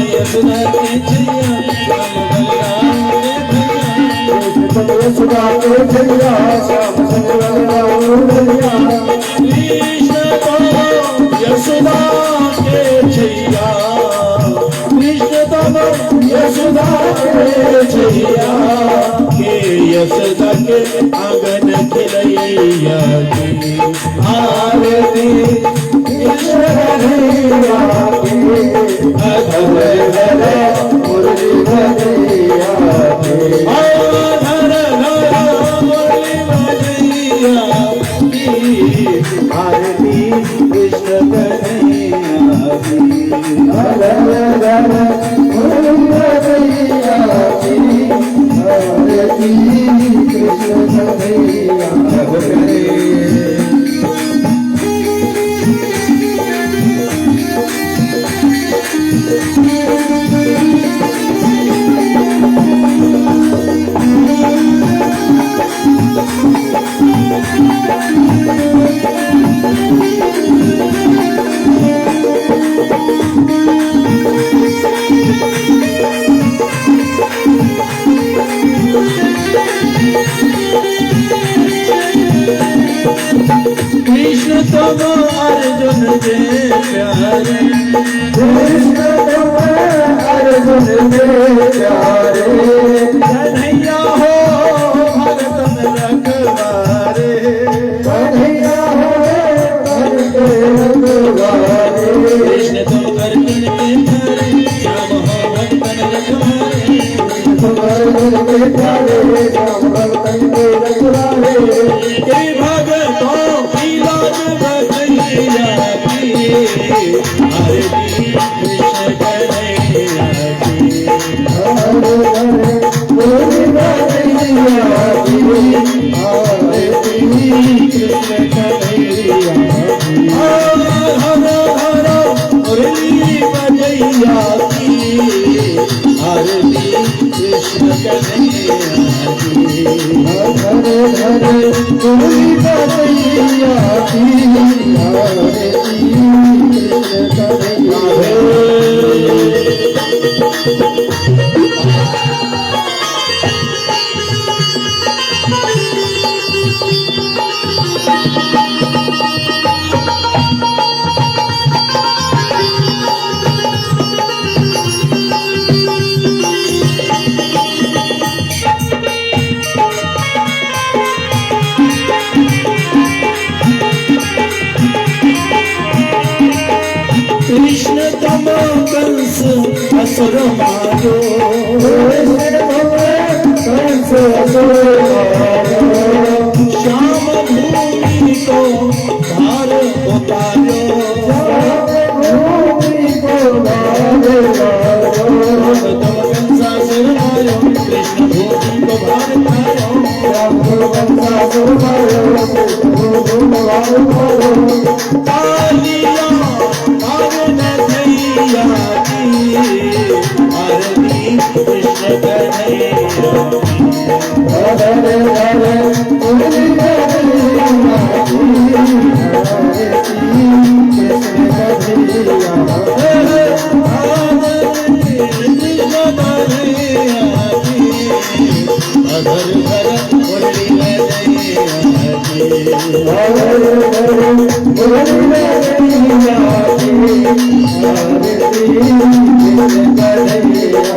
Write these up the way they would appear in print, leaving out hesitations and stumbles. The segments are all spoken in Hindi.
यशोदा के छैया यशोदा के छैया श्याम संग बलराम भैया कृष्ण तो यशोदा के छैया कृष्ण तो यशोदा के छैया के यशोदा के आंगन खिलैया की आरती कृष्ण कन्हैया की अधर धर मुरली भजैया की अधर धर मुरली भजैया की आरती कृष्ण कन्हैया की अधर धर मुरली भजैया की आरती कृष्ण कन्हैया की कृष्ण तुम अर्जुन के प्यारे कृष्ण तुम अर्जुन के प्यारे कन्हैया हो भगत रखवारे कन्हैया हो भगत रखवारे कृष्ण तुम अर्जुन के प्यारे श्याम हो भगत रखवारे तुम अर्जुन के प्यारे श्याम भगत रखवारे के भगतों की लाज बजैया की आरती कृष्ण कन्हैया की हरे हरे बोल बजैया की आरती कृष्ण कन्हैया की हर हर मुरली बजैया की आरती कृष्ण कन्हैया की हरे हरे बोल बजैया की आरती कृष्ण कन्हैया कृष्ण तम कंस असुर मारो कंस असुर मारो श्याम भूमि को भार उतारो भूमि को भार उतारो तम कंसासुर मारो कृष्ण भूमि को भार उतारो श्याम कंसासुर मारो कृष्ण भूमि को भार उतारो तालियां आरती कृष्ण कन्हैया हरे हरे मुरली भजैया की आरती कृष्ण कन्हैया हरे हरे कृष्ण कन्हैया की अधर धर मुरली भजैया की हरे हरे मुरली भजैया की आरती कृष्ण कन्हैया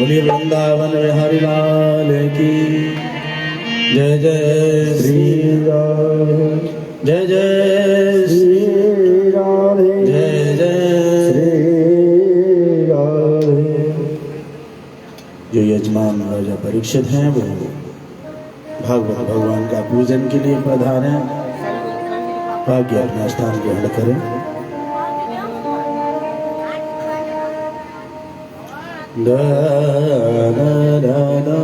बोलिए वृंदावन बिहारी लाल की जय जय श्री राम जय जय श्री राधे जय जय श्री राधे जो यजमान राजा परीक्षित हैं वो भागवत भगवान का पूजन के लिए प्रधान है। भाग्य अपना स्थान ग्रहण करें। दा दा दा दा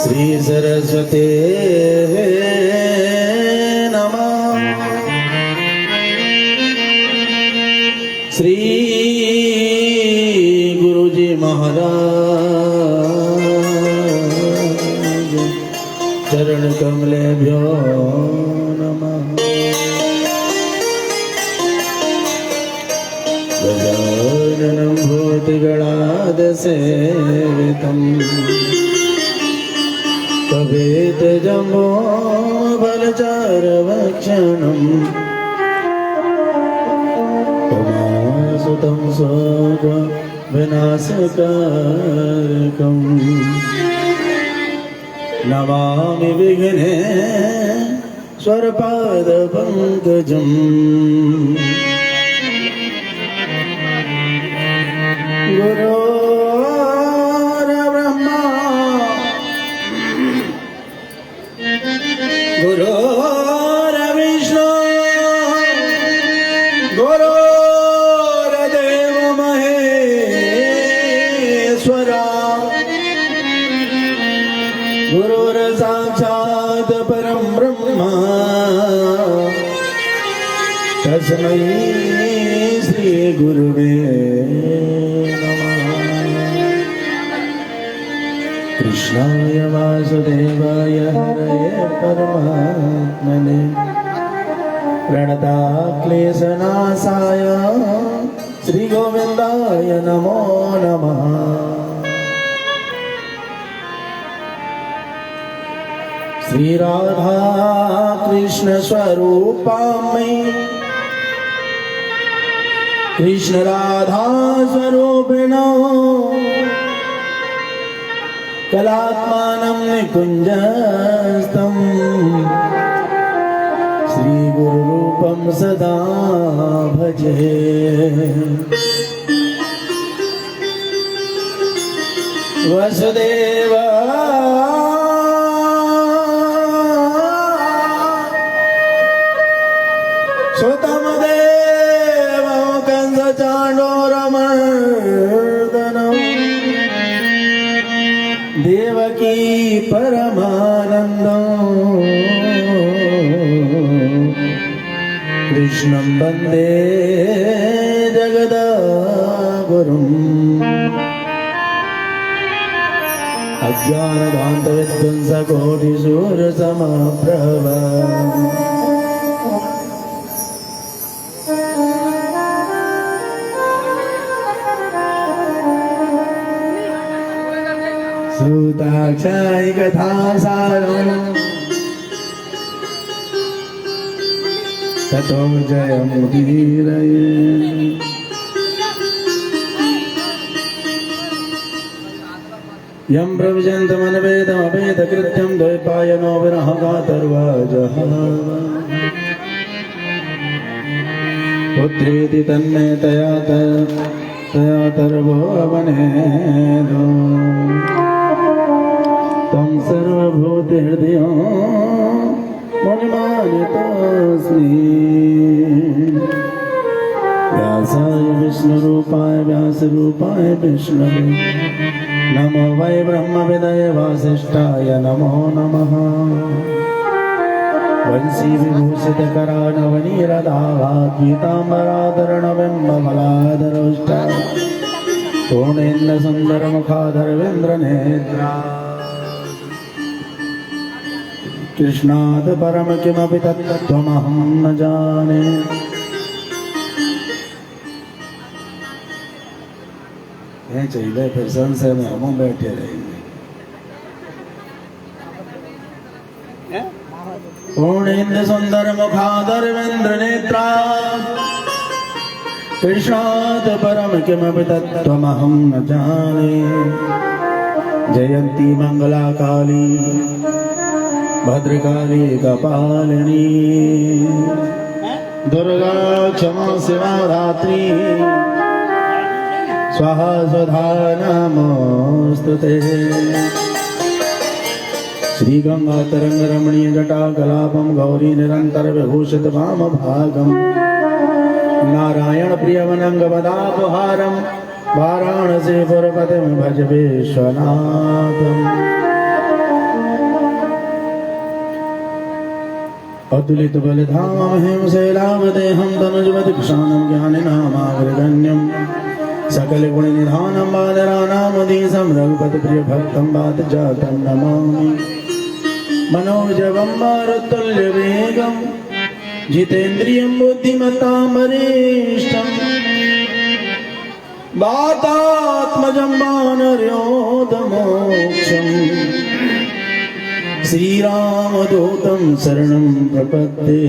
श्री सरस्वती नमः। श्री गुरुजी महाराज चरण कमलेभ्यो नमः। गजाननं भूतगणादसेवितम् तवेत जम्बो बलचारवक्षणम् तमासुतं सोग विनाशकारकम् नमामि विघ्ने स्वरपादपङ्कजम्। गुरुर्विष्णु गुरुर्देव महेश्वरा गुरुर्साक्षात् परं ब्रह्म तस्मै श्री गुरुवे कृष्णाय वासुदेवाय हरये परमात्मने प्रणताक्लेशनाशाय श्रीगोविन्दाय नमो नमः। श्रीराधा कृष्ण स्वरूपामयि कृष्ण राधा स्वरूपिणो कलात्मानं निकुञ्जस्थं श्रीगुरुरूपं सदा भजे। वसुदेव सुतं देवं कंसचाण्डोरमर्दनम् देवकी परमानन्दं कृष्णं वन्दे जगद्गुरुम्। अज्ञानध्वान्तविध्वंसकोटिसूरसमप्रभ सूताक्षाय कथासारम् ततो जयमुदीरये। यं प्रविशन्तमनवेदमवेदकृत्यं द्वैपायनो विरहकातर्वाजः पुत्रेति तन्मे तया तर्वो वनेदो तं सर्वभूतहृदयो मुनिमानितोऽस्मि। व्यासाय विष्णुरूपाय व्यासरूपाय विष्णवे नमो वै ब्रह्मविदये वासिष्ठाय नमो नमः। वंशी विभूषितकरानवनीरदावा पीताम्बराधरणबिम्बफलाधरोष्ठ पूर्णेन्द्र सुन्दरमुखाधरवीन्द्रनेत्रा कृष्णात् परम किमपि तत्त्वमहं न जाने। कहीं चाहिए फिर संशय में हम बैठे रहेंगे। पूर्णेन्द्र सुंदर मुखादर वेन्द्र नेत्रा कृष्णात् परम किमपि तत्त्वमहं न जाने। जयंती मंगला काली भद्रकाली कपालिनी दुर्गा क्षमा शिवा धात्री स्वाहा स्वधा नमोस्तुते। श्री गंगा तरंग रमणीय जटा कलापम गौरी निरंतर विभूषित वाम भागम नारायण प्रियवनंग मदापहारम वाराणसी पुरपतिम भज विश्वनाथम। अतुलित बलधाम हिम शैलावदेहं तनुजवति क्षाणं ज्ञानिनामाग्रगण्यं सकल गुण निधानं बादरानामधीशं रघुपति प्रिय भक्तं वातजातं नमामि। मनोजवं मारुतुल्य वेगं जितेन्द्रियं बुद्धिमतां वरिष्ठं वातात्मजं वानरयोधमोक्षम् श्रीरामदूतं शरणं प्रपद्ये।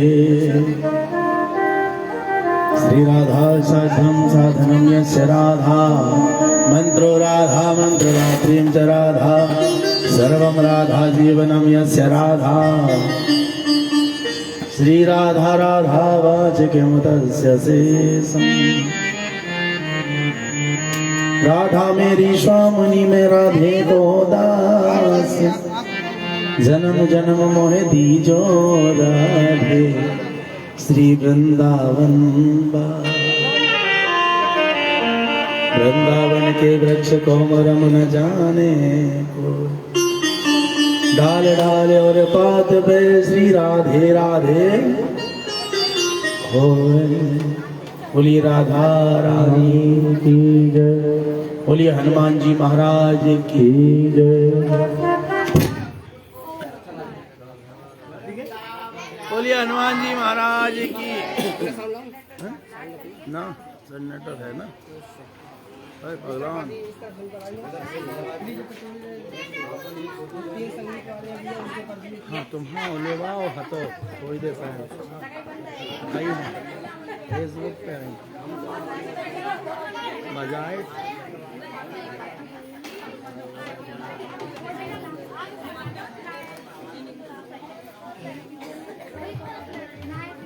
श्रीराधा साध्यं साधनं यस्य राधा मंत्रो राधा मंत्ररात्रिं च राधा सर्वं राधा जीवनं यस्य राधा। श्रीराधा राधा वाचिकं तस्य शेषम्। राधा मेरी स्वामिनी में राधे को दास जन्म जन्म मोहे दीजो राधे। श्री वृंदावन वृंदावन के वृक्ष को मरम न जाने को डाल डाल और पात पे श्री राधे राधे हो। बोलिए राधा रानी की जय। बोलिए हनुमान जी महाराज की जय। बोलिए हनुमान जी महाराज की ना। जनरेटर है ना भगवान। हाँ तुम हाँ ले आओ हतो थोड़ी देर पहले फेसबुक पे मजा आए।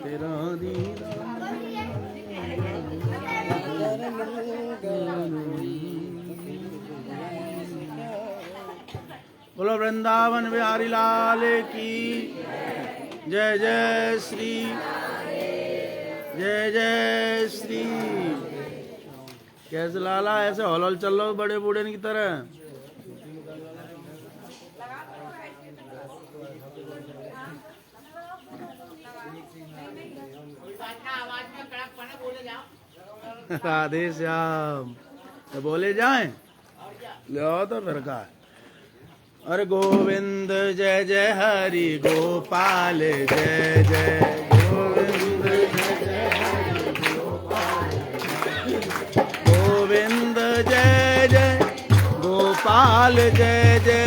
तेरा बोलो वृंदावन बिहारी लाल की जय। जय श्री जय जय श्री। कैसे लाला ऐसे हौल हौल चल रहा बड़े बूढ़े की तरह। राधे श्याम तो बोले जाएं ले आओ तो फिर का। अरे गोविंद जय जय हरि गोपाल जय जय गोविंद जय जय हरि गोपाल। गोविंद जय जय गोपाल जय जय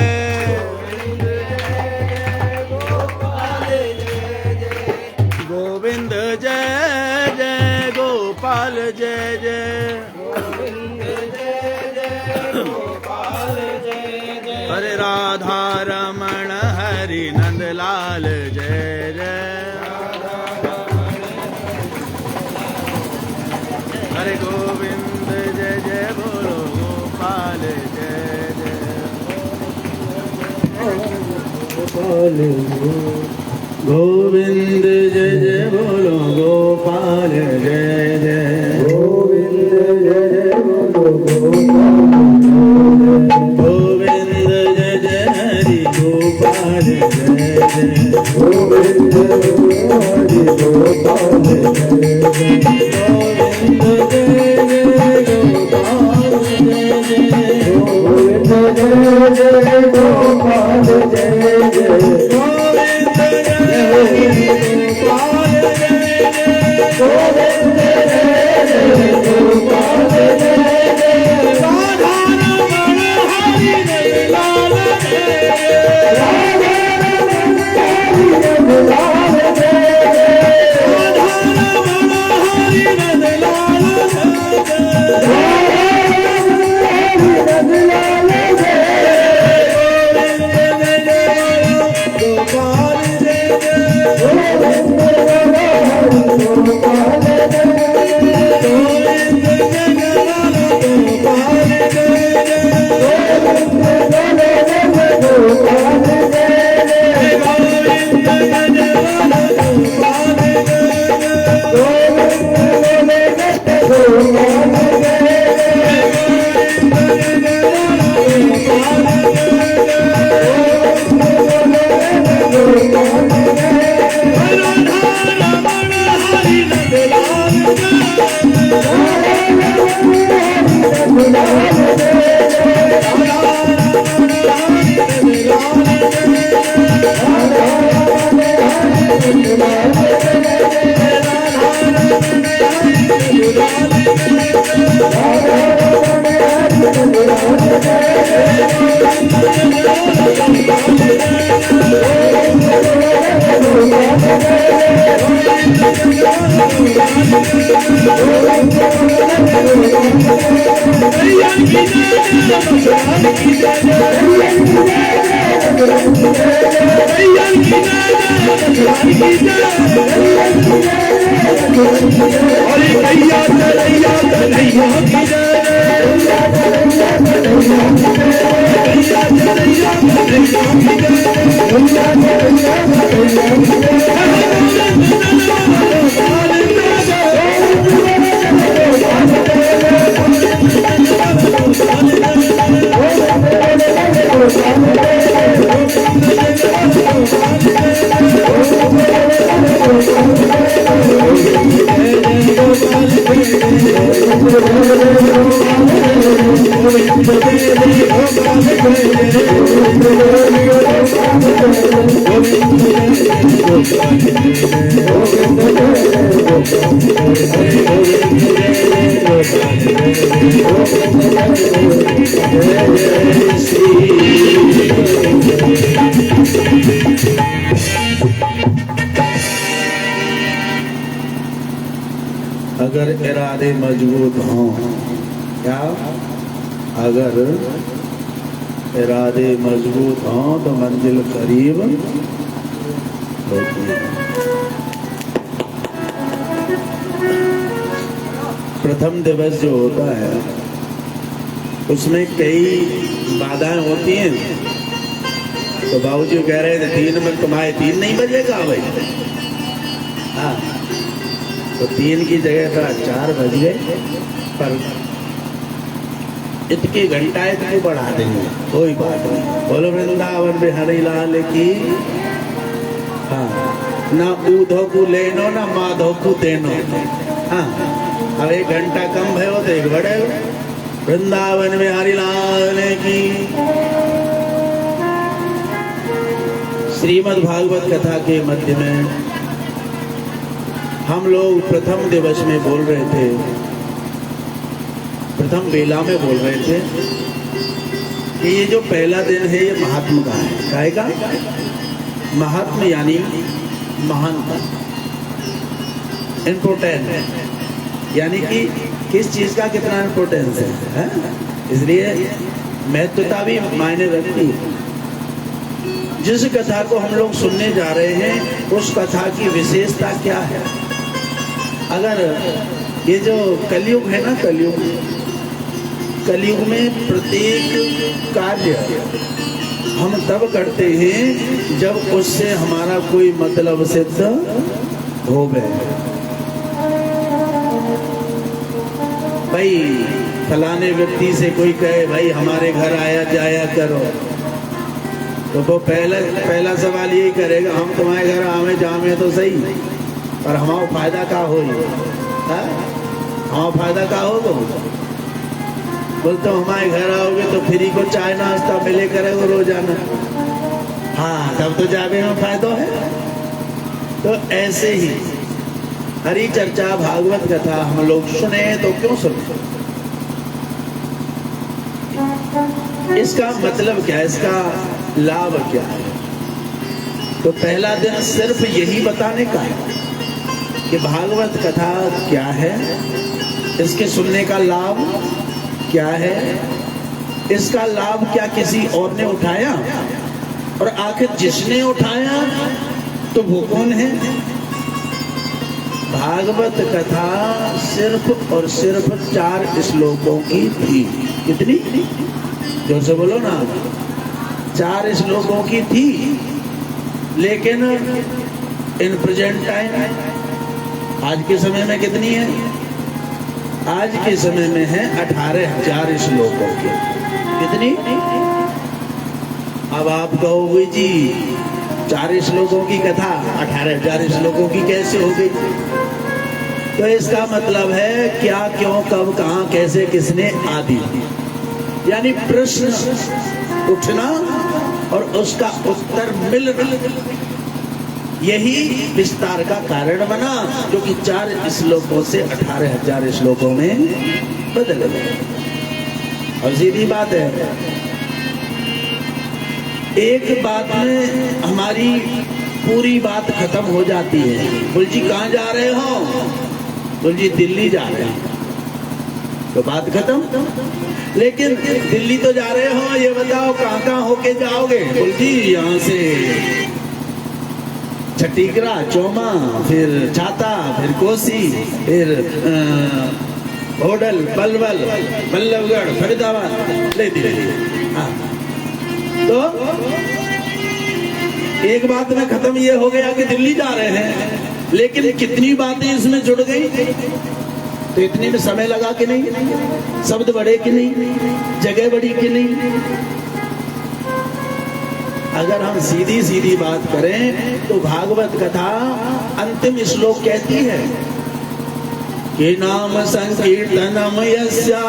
गोविंद जय जय गोपाल जय जय। हरे राधा रमण हरि नंदलाल जय जय। हरे गोविंद जय जय बोलो गोपाल जय जय। गोविंद जय जय बोलो गोपाल जय जय। गोविंद जय जय बोलो गोविंद जय जय हरि गोपाल जय जय। गोविंद हरि गोपाल जय जय। गोविंद जय जय गोपाल जय जय। गोविंद जय जय गोपाल जय जय। गोविंद जय गोपाल जय जय। गोविंद अगर इरादे मजबूत हों, क्या अगर इरादे मजबूत हों तो मंजिल करीब होती है। प्रथम दिवस जो होता है उसमें कई बाधाएं होती हैं। तो बाबूजी कह रहे थे 3 में तुम्हारे 3 नहीं बजेगा भाई। हाँ, तो 3 की जगह पर 4 बज गए, पर इतने घंटा इतने बढ़ा देंगे, कोई बात नहीं। बोलो वृंदावन बिहारी लाल की। हाँ, ना ऊधो को लेनो ना माधो को देनो। हाँ, अब 1 घंटा कम भयो तो 1 बढ़े। वृंदावन बिहारी लाल की। श्रीमद् भागवत कथा के मध्य में हम लोग प्रथम दिवस में बोल रहे थे, प्रथम बेला में बोल रहे थे कि ये जो पहला दिन है ये महात्म का है। काहे का? महात्म यानी महानता, इम्पोर्टेंट, यानी कि किस चीज का कितना इम्पोर्टेंस है? इसलिए महत्वता भी मायने रखती है। जिस कथा को हम लोग सुनने जा रहे हैं उस कथा की विशेषता क्या है? अगर ये जो कलयुग है ना, कलयुग में प्रत्येक कार्य हम तब करते हैं जब उससे हमारा कोई मतलब सिद्ध हो गए। भाई फलाने व्यक्ति से कोई कहे भाई हमारे घर आया जाया करो, तो वो पहला सवाल यही करेगा हम तुम्हारे घर आवे जावे तो सही, पर हमारा फायदा का हो? हमारा फायदा का हो? तो बोलते हमारे घर आओगे तो फ्री को चाय नाश्ता मिले करेगा रोजाना। हाँ, तब तो जावे में फायदा है। तो ऐसे ही हरि चर्चा भागवत कथा हम लोग सुने तो क्यों सुने? इसका मतलब क्या है? इसका लाभ क्या है? तो पहला दिन सिर्फ यही बताने का है कि भागवत कथा क्या है, इसके सुनने का लाभ क्या है, इसका लाभ क्या किसी और ने उठाया, और आखिर जिसने उठाया तो वो कौन है? भागवत कथा सिर्फ और सिर्फ 4 श्लोकों की थी। कितनी? जोर से बोलो ना। 4 श्लोकों की थी, लेकिन इन प्रेजेंट टाइम आज के समय में कितनी है? आज के समय में है 18,000 श्लोकों की। कितनी? अब आप कहोगे जी 4 श्लोकों की कथा 18,000 श्लोकों की कैसे हो गई? तो इसका मतलब है क्या, क्यों, कब, कहां, कैसे, किसने आदि, यानी प्रश्न उठना और उसका उत्तर मिलना, यही विस्तार का कारण बना, जो कि 4 श्लोकों से 18,000 श्लोकों में बदल गए। और सीधी बात है, एक बात में हमारी पूरी बात खत्म हो जाती है। बोल जी कहाँ जा रहे हो? बोल जी दिल्ली जा रहे हैं, तो बात खत्म। लेकिन दिल्ली तो जा रहे हो, ये बताओ कहाँ कहाँ होके जाओगे? बोल जी यहाँ से छटीगरा, चौमा, फिर छाता, फिर कोसी, फिर होडल, पलवल, बल्लभगढ़, फरीदाबाद, ले दी। हाँ, तो एक बात में खत्म ये हो गया कि दिल्ली जा रहे हैं, लेकिन कितनी बातें इसमें जुड़ गई, तो इतने में समय लगा कि नहीं? शब्द बड़े कि नहीं? जगह बड़ी कि नहीं? अगर हम सीधी सीधी बात करें तो भागवत कथा अंतिम श्लोक कहती है कि नाम संकीर्तनम यस्या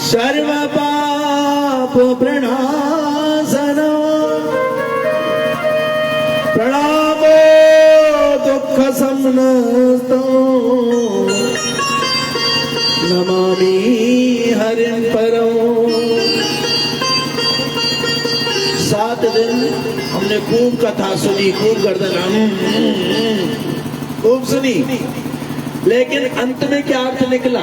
सर्व पाप प्रणाशनम प्रणामो दुख समनस्तो नमामि हरिं परम। 7 दिन हमने खूब कथा सुनी, खूब गर्दन खूब सुनी, लेकिन अंत में क्या अर्थ निकला?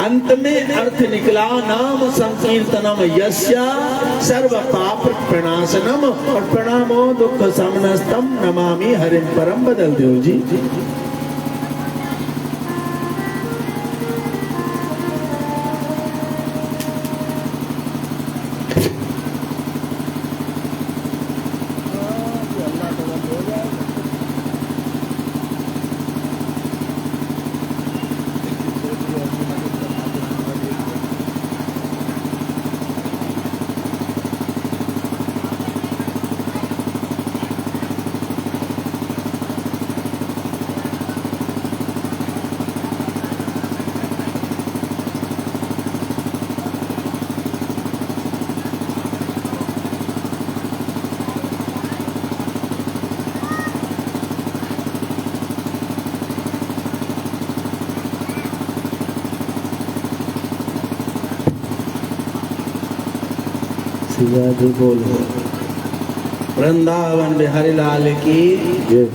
अंत में अर्थ निकला नाम संकीर्तनम यस्या सर्व पाप प्रणाशनम और प्रणामो दुख समनस्तम नमामि हरिं परम। बदल दो जी। बोलो वृंदावन बिहारी लाल की जय।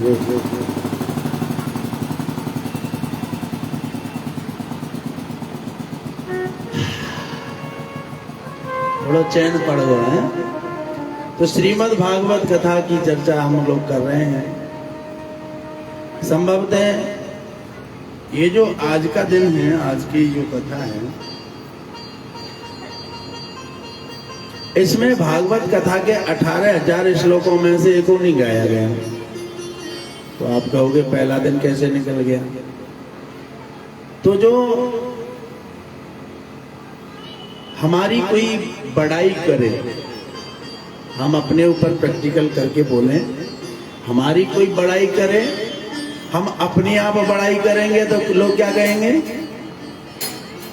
थोड़ा चैन पड़ गया है। तो श्रीमद् भागवत कथा की चर्चा हम लोग कर रहे हैं। संभवतः ये जो आज का दिन है, आज की जो कथा है, इसमें भागवत कथा के 18,000 श्लोकों में से एको नहीं गाया गया। तो आप कहोगे पहला दिन कैसे निकल गया? तो जो हमारी कोई बड़ाई करे, हम अपने ऊपर प्रैक्टिकल करके बोलें, हमारी कोई बड़ाई करे, हम अपने आप बड़ाई करेंगे तो लोग क्या कहेंगे?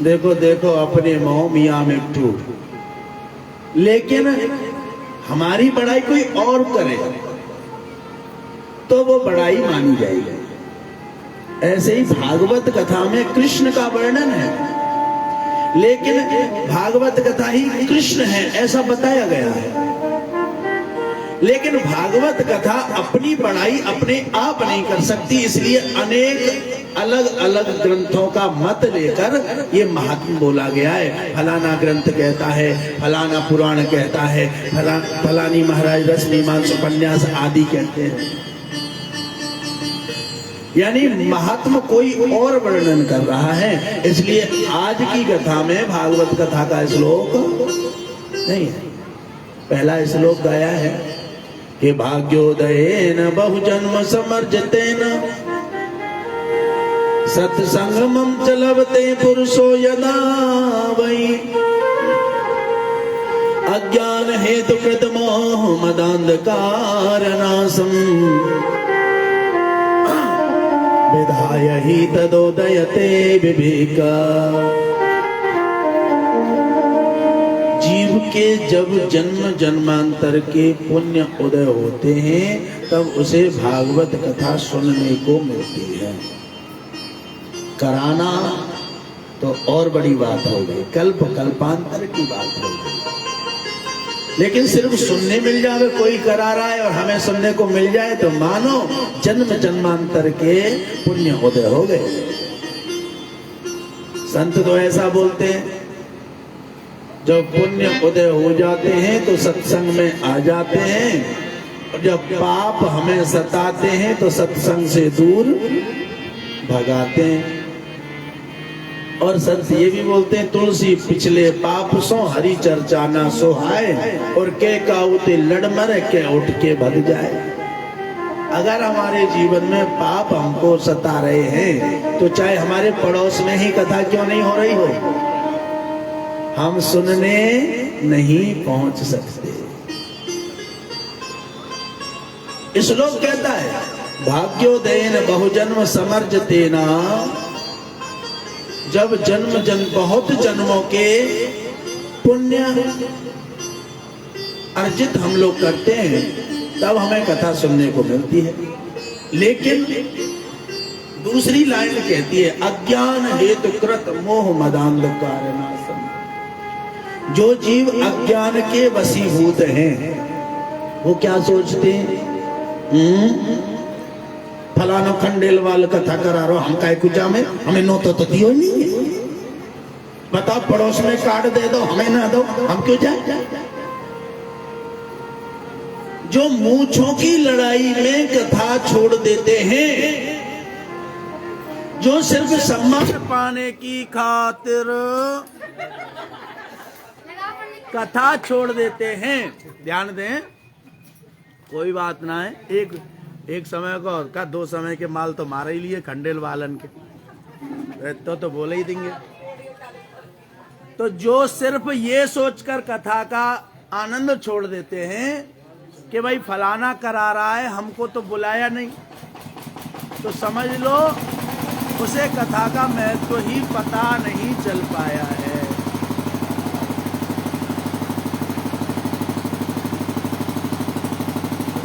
देखो देखो अपने मुंह मियां मिट्टू। लेकिन हमारी बड़ाई कोई और करे तो वो बड़ाई मानी जाएगी। ऐसे ही भागवत कथा में कृष्ण का वर्णन है, लेकिन भागवत कथा ही कृष्ण है ऐसा बताया गया है। लेकिन भागवत कथा अपनी बड़ाई अपने आप नहीं कर सकती, इसलिए अनेक अलग अलग ग्रंथों का मत लेकर ये महात्म बोला गया है। फलाना ग्रंथ कहता है, फलाना पुराण कहता है, फलानी महाराज रस मीमांस उपन्यास आदि कहते हैं। यानी महात्म कोई और वर्णन कर रहा है, इसलिए आज की कथा में भागवत कथा का श्लोक नहीं है। पहला श्लोक गाया है कि भाग्योदयेन बहुजन्म समर्जतेन सत्संगमं च लभते पुरुषो यदा वै अज्ञान हेतु कृत मोह मदान्धकारनाशं विधाय हि तदोदयते विवेका। जीव के जब जन्म जन्मांतर के पुण्य उदय होते हैं तब उसे भागवत कथा सुनने को मिलती है। कराना तो और बड़ी बात हो गई, कल्प कल्पांतर की बात हो गई। लेकिन सिर्फ सुनने मिल जाए, कोई करा रहा है और हमें सुनने को मिल जाए तो मानो जन्म जन्मांतर के पुण्य उदय हो गए। संत तो ऐसा बोलते हैं, जब पुण्य उदय हो जाते हैं तो सत्संग में आ जाते हैं, और जब पाप हमें सताते हैं तो सत्संग से दूर भगाते हैं। और संत ये भी बोलते हैं, तुलसी पिछले पाप सो हरि चर्चा ना सोहाए, और के काउते लड़ मरे के उठ के भग जाए। अगर हमारे जीवन में पाप हमको सता रहे हैं तो चाहे हमारे पड़ोस में ही कथा क्यों नहीं हो रही हो, हम सुनने नहीं पहुंच सकते। इस श्लोक कहता है, भाग्योदयन बहुजन्म समर्ज तेना, जब बहुत जन्मों के पुण्य अर्जित हम लोग करते हैं तब हमें कथा सुनने को मिलती है। लेकिन दूसरी लाइन कहती है, अज्ञान हेतु कृत मोह मदांधकार नाशम, जो जीव अज्ञान के वशीभूत हैं वो क्या सोचते हैं, फलाना खंडेल वाल कथा करा रहा, हम काय कुछ में, हमें नो तो दियो नहीं, बताओ पड़ोस में कार्ड दे दो, हमें ना दो, हम क्यों जाए। जो मूंछों की लड़ाई में कथा छोड़ देते हैं, जो सिर्फ सम्मान पाने की खातिर कथा छोड़ देते हैं, ध्यान दें, कोई बात ना है, एक समय को का 2 समय के माल तो मारे ही लिए खंडेल वालन के, तो बोले ही देंगे। तो जो सिर्फ ये सोचकर कथा का आनंद छोड़ देते हैं कि भाई फलाना करा रहा है, हमको तो बुलाया नहीं, तो समझ लो उसे कथा का महत्व ही पता नहीं चल पाया है।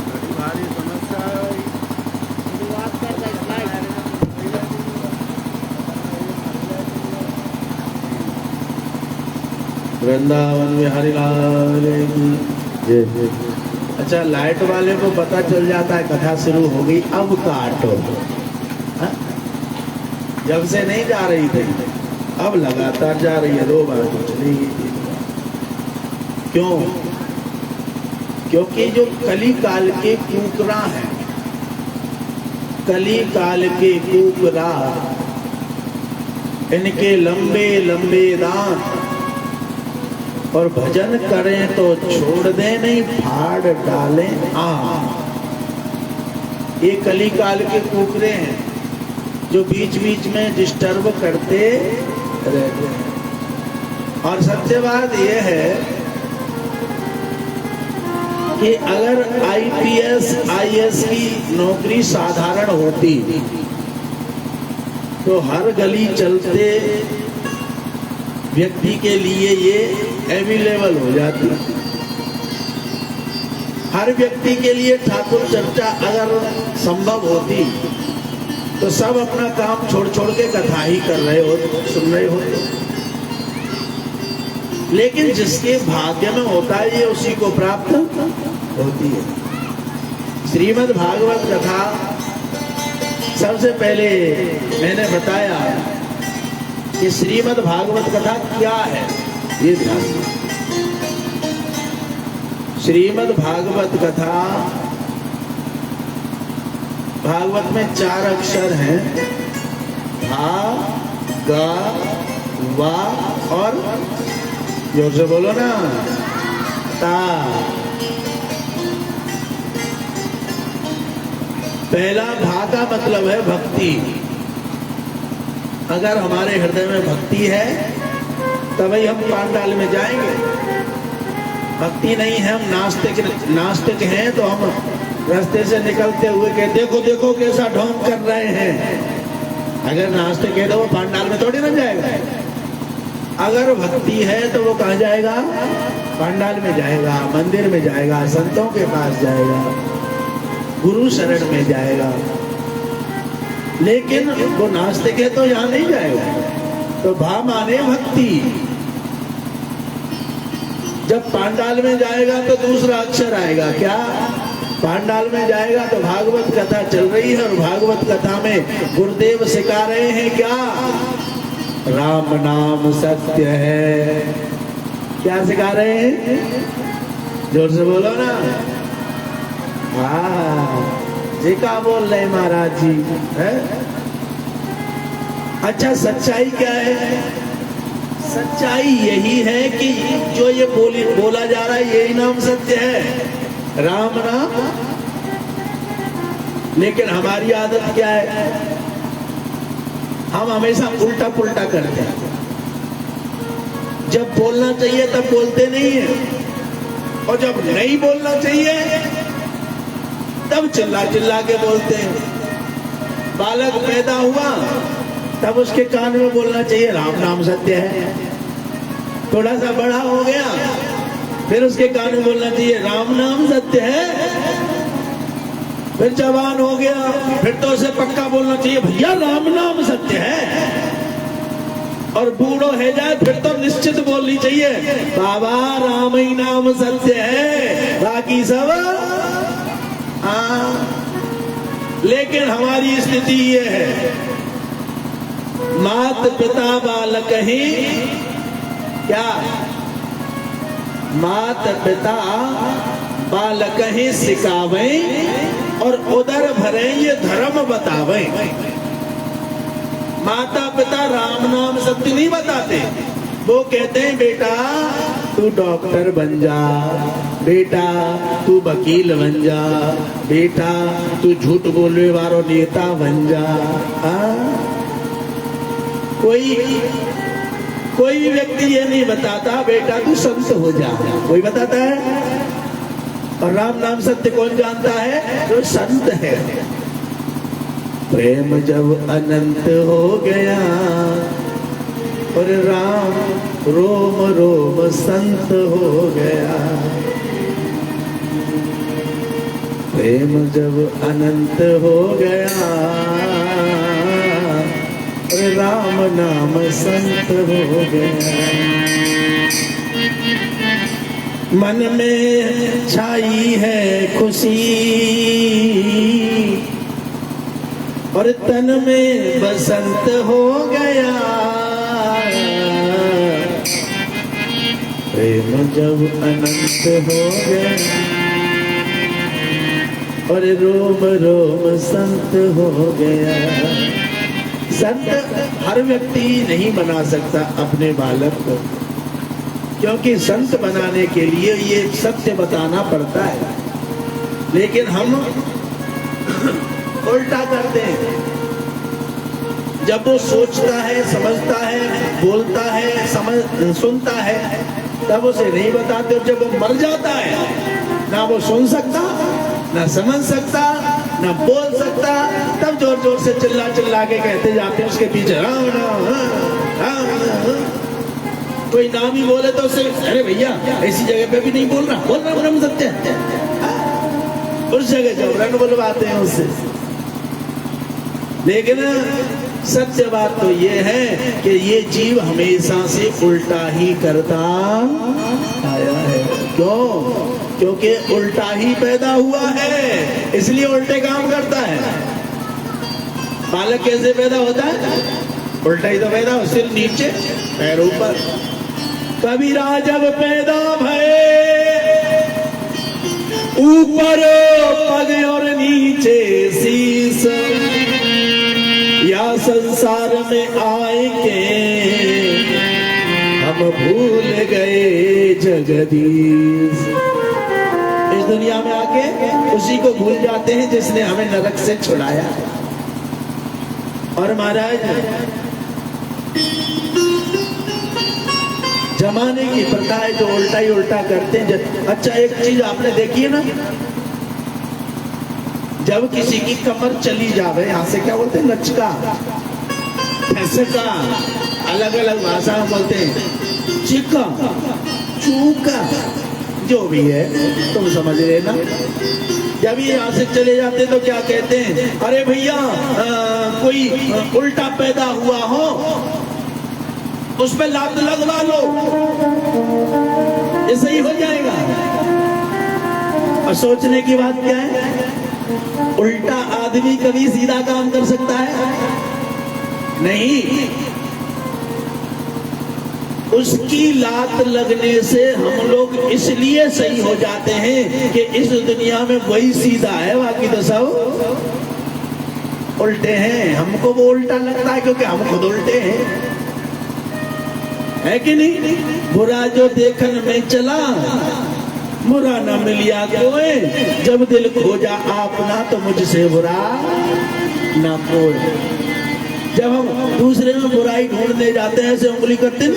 बड़ी भारी समस्या है। वृंदावन बिहारी लाल की जय। अच्छा, लाइट वाले को पता चल जाता है कथा शुरू हो गई, अब काटो। जब से नहीं जा रही थी, अब लगातार जा रही है, 2 बार तो चली गई। क्यों? क्योंकि जो कली काल के कुकरा हैं, कली काल के कुकरा, इनके लंबे लंबे दांत, और भजन करें तो छोड़ दें नहीं, फाड़ डालें ये कली काल के कुकरे हैं जो बीच बीच में डिस्टर्ब करते रहते हैं। और सत्य बात यह है कि अगर IPS IAS की नौकरी साधारण होती तो हर गली चलते व्यक्ति के लिए ये अवेलेबल हो जाती। हर व्यक्ति के लिए ठाकुर चर्चा अगर संभव होती तो सब अपना काम छोड़ छोड़ के कथा ही कर रहे हो, सुन रहे होते। लेकिन जिसके भाग्य में होता है ये उसी को प्राप्त होती है। श्रीमद् भागवत कथा सबसे पहले मैंने बताया कि श्रीमद् भागवत कथा क्या है, ये ध्यान। श्रीमद् भागवत कथा, भागवत में 4 अक्षर हैं, भा, गा, वा और जोर से बोलो ना, ता। पहला भा का मतलब है भक्ति। अगर हमारे हृदय में भक्ति है तभी हम पांडाल में जाएंगे। भक्ति नहीं है, हम नास्तिक हैं तो हम रास्ते से निकलते हुए कहते देखो देखो कैसा ढोंग कर रहे हैं। अगर नास्तिक है तो वो पांडाल में थोड़ी ना जाएगा। अगर भक्ति है तो वो कहाँ जाएगा? पांडाल में जाएगा, मंदिर में जाएगा, संतों के पास जाएगा, गुरु शरण में जाएगा। लेकिन वो नास्तिक है तो यहाँ नहीं जाएगा। तो भा माने भक्ति। जब पांडाल में जाएगा तो दूसरा अक्षर आएगा, क्या? पांडाल में जाएगा तो भागवत कथा चल रही है और भागवत कथा में गुरुदेव सिखा रहे हैं क्या? राम नाम सत्य है। क्या सिखा रहे हैं? जोर से बोलो ना। जी का बोल रहे महाराज जी है? अच्छा, सच्चाई क्या है? सच्चाई यही है कि जो ये बोला जा रहा है यही नाम सत्य है, राम नाम। लेकिन हमारी आदत क्या है? हम हमेशा उल्टा पुल्टा करते हैं। जब बोलना चाहिए तब बोलते नहीं है, और जब नहीं बोलना चाहिए तब चिल्ला चिल्ला के बोलते हैं। बालक पैदा हुआ तब उसके कान में बोलना चाहिए राम नाम सत्य है। थोड़ा सा बड़ा हो गया फिर उसके कान में बोलना चाहिए राम नाम सत्य है। फिर जवान हो गया फिर तो उसे पक्का बोलना चाहिए भैया राम नाम सत्य है। और बूढ़ो है जाए फिर तो निश्चित बोलनी चाहिए बाबा राम ही नाम सत्य है, बाकी सब लेकिन हमारी स्थिति ये है, मात पिता बालक ही क्या? मात पिता बालक ही सिखावे और उदर भरे ये धर्म बतावे। माता पिता राम नाम सत्य नहीं बताते, वो कहते हैं बेटा तू डॉक्टर बन जा, बेटा तू वकील बन जा, बेटा तू झूठ बोलने वाला नेता बन जा। कोई व्यक्ति ये नहीं बताता बेटा तू संत हो जा, कोई बताता है? और राम नाम सत्य कौन जानता है? जो संत है। प्रेम जब अनंत हो गया और राम रोम रोम संत हो गया। प्रेम जब अनंत हो गया और राम नाम संत हो गया। मन में छाई है खुशी और तन में बसंत हो गया। प्रेम जब अनंत हो गया और रोम रोम संत हो गया। संत हर व्यक्ति नहीं बना सकता अपने बालक को, क्योंकि संत बनाने के लिए ये सत्य बताना पड़ता है। लेकिन हम उल्टा करते हैं। जब वो सोचता है, समझता है, बोलता है, सुनता है, तब उसे नहीं बताते। और जब वो मर जाता है ना वो सुन सकता, ना समझ सकता, ना बोल सकता, तब जोर जोर से चिल्ला चिल्ला के कहते जाते हैं उसके पीछे राम राम राम राम। कोई नाम ही बोले तो उसे अरे भैया ऐसी जगह पे भी नहीं बोल रहा, बोल रहा राम सत्य है। उस जगह जबरन बुलवाते हैं उससे। लेकिन सत्य बात तो ये है कि ये जीव हमेशा से उल्टा ही करता आया है। क्यों? क्योंकि उल्टा ही पैदा हुआ है, इसलिए उल्टे काम करता है। बालक कैसे पैदा होता है? उल्टा ही तो पैदा हो, सिर नीचे पैर ऊपर। कबीरा जब पैदा भये ऊपर पग और नीचे शीस, या संसार में आए के हम भूल गए जगदीश। इस दुनिया में आके उसी को भूल जाते हैं जिसने हमें नरक से छुड़ाया। और महाराज जमाने की प्रथा है जो उल्टा ही उल्टा करते हैं। अच्छा एक चीज आपने देखी है ना, जब किसी की कमर चली जावे, यहाँ से क्या बोलते हैं, लचका, फैसका, अलग अलग भाषा में बोलते हैं, चिका, चूका, जो भी है तुम समझ रहे ना। जब ये यहाँ से चले जाते तो क्या कहते हैं, अरे भैया कोई उल्टा पैदा हुआ हो उस पे लात लगवा लो, ये सही हो जाएगा। और सोचने की बात क्या है, उल्टा आदमी कभी सीधा काम कर सकता है? नहीं। उसकी लात लगने से हम लोग इसलिए सही हो जाते हैं कि इस दुनिया में वही सीधा है, बाकी तो सब उल्टे हैं। हमको वो उल्टा लगता है क्योंकि हम खुद उल्टे हैं, है कि नहीं? बुरा जो देखन में चला, बुरा न मिलिया कोई, जब दिल खोजा आपना तो मुझसे बुरा ना कोई। जब हम दूसरे में बुराई ढूंढने जाते हैं, ऐसे उंगली करते हैं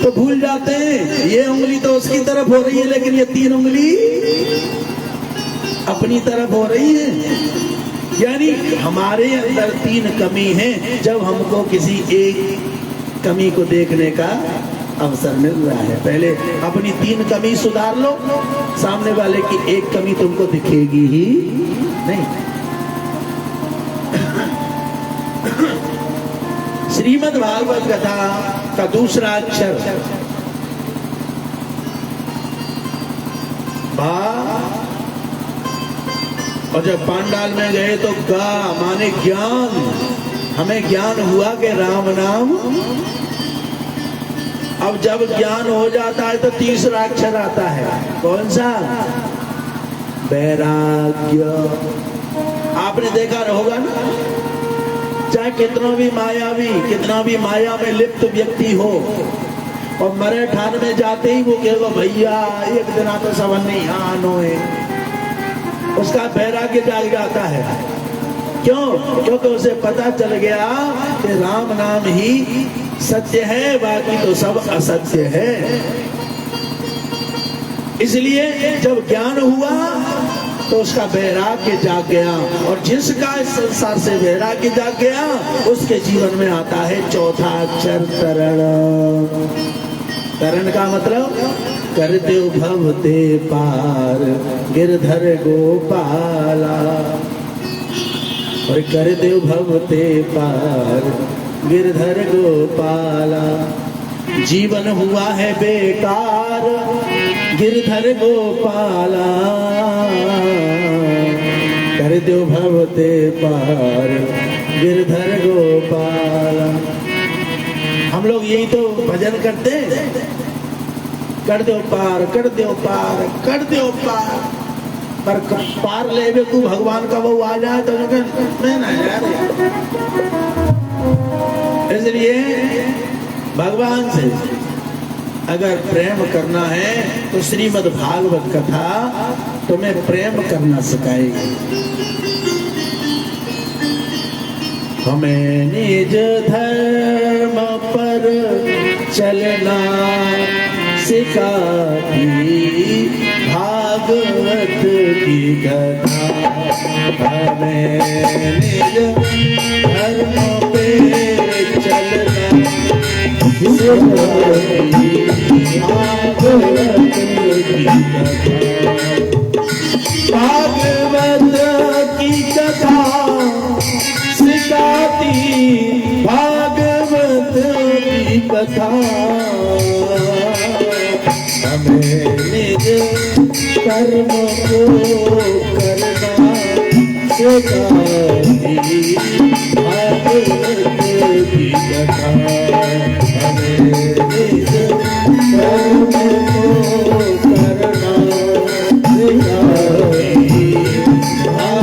तो भूल जाते हैं ये उंगली तो उसकी तरफ हो रही है, लेकिन ये 3 उंगली अपनी तरफ हो रही है। यानी हमारे अंदर 3 कमी है। जब हमको किसी एक कमी को देखने का अवसर मिल रहा है, पहले अपनी 3 कमी सुधार लो, सामने वाले की एक कमी तुमको दिखेगी ही नहीं। श्रीमद् भागवत कथा का दूसरा अक्षर भा, और जब पांडाल में गए तो गा माने ज्ञान। हमें ज्ञान हुआ कि राम नाम। अब जब ज्ञान हो जाता है तो तीसरा अक्षर आता है, कौन सा? वैराग्य। आपने देखा होगा ना, चाहे कितना भी मायावी, कितना भी माया में लिप्त व्यक्ति हो, और मरे ठान में जाते ही वो कहेगा भैया एक दिन तो सवन नहीं आनो है, उसका वैराग्य जाग जाता है। क्यों? क्योंकि उसे पता चल गया कि राम नाम ही सत्य है, बाकी तो सब असत्य है। इसलिए जब ज्ञान हुआ तो उसका वैराग्य जाग गया, और जिसका इस संसार से वैराग्य जाग गया उसके जीवन में आता है चौथा अक्षर तरण। तरण का मतलब करते भवते पार गिरधर गोपाला, और करते भवते पार गिरधर गोपाला। जीवन हुआ है बेकार गिरधर गोपाला, कर दो भवते पार गिरधर गोपाला। हम लोग यही तो भजन करते हैं, कर दो पार कर दो पार कर दो पार, पर पार ले को भगवान का वो आ जाए तो मैं ना यार। इसलिए भगवान से अगर प्रेम करना है तो श्रीमद् भागवत कथा तुम्हें प्रेम करना सिखाएगी। हमें निज धर्म पर चलना सिखाती भागवत की कथा। हमें निज धर्म पे चलना भागवत की कथा सिखाती भागवत की कथा। हमें निज कर्म को करना सिखाती भागवत की कथा। हमें निज कर्म को करना सिखाती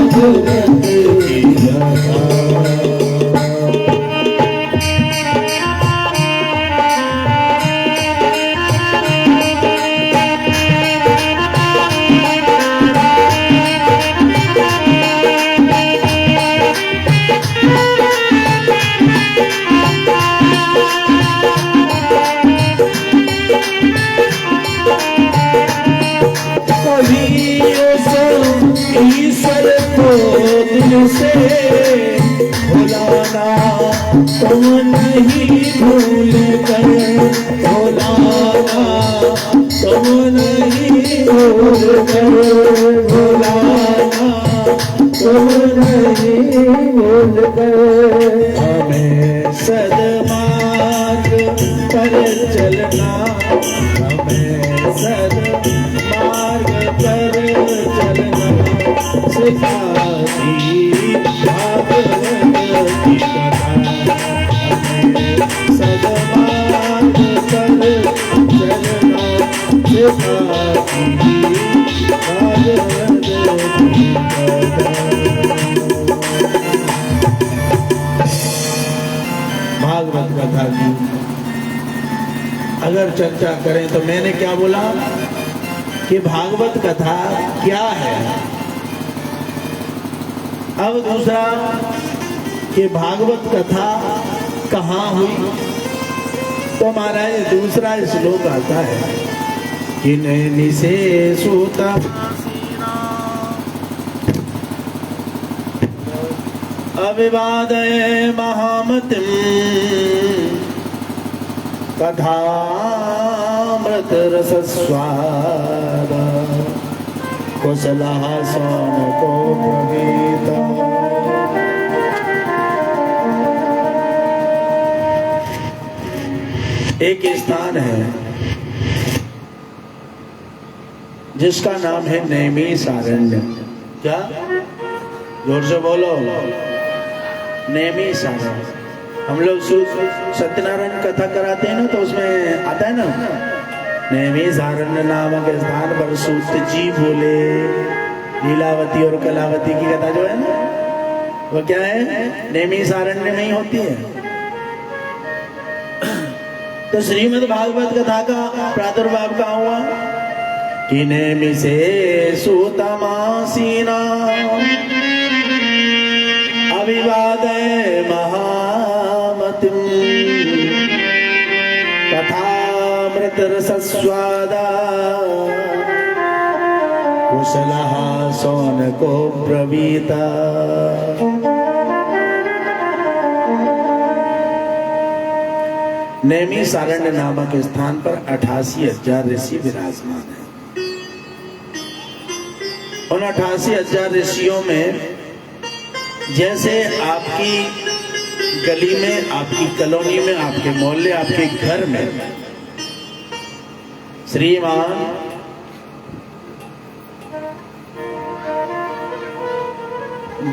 भागवत की कथा। ईश्वर को दिल से भुलाना तुम नहीं भूल गए, भुलाना तुम नहीं भूल गए, भुलाना तुम नहीं भूल गए। हमें सदमार्ग पर चलना, हमें सन्मार्ग पर चलना सिखाती भागवत की कथा। हमें सन्मार्ग पर चलना सिखाती भागवत की कथा। भागवत कथा की अगर चर्चा करें तो मैंने क्या बोला कि भागवत कथा क्या है। अब दूसरा कि भागवत कथा कहाँ हुई, तो महाराज दूसरा श्लोक आता है कि नैनी से सूता अविवादय महामतिम कथामृत रसस्वाद कुशलः सौनको ब्रवीत। एक स्थान है जिसका नाम है नैमिषारण्य। क्या? जोर से बोलो। नैमिषारण्य। हम लोग सत्यनारायण कथा कराते हैं ना, तो उसमें आता है ना, नैमिषारण्य नामक स्थान पर सूत जी बोले। लीलावती और कलावती की कथा जो है ना, वो क्या है, नैमिषारण्य में ही होती है। तो श्रीमद् भागवत कथा का प्रादुर्भाव कहाँ हुआ कि नैमिषे सूतमासीना अविवादय महामतिम कथामृत रसस्वादा कुशलः सौनको ब्रवीता। नैमिषारण्य नामक स्थान पर 88,000 ऋषि विराजमान हैं। उन 88,000 ऋषियों में जैसे आपकी गली में, आपकी कॉलोनी में, आपके मोहल्ले, आपके घर में श्रीमान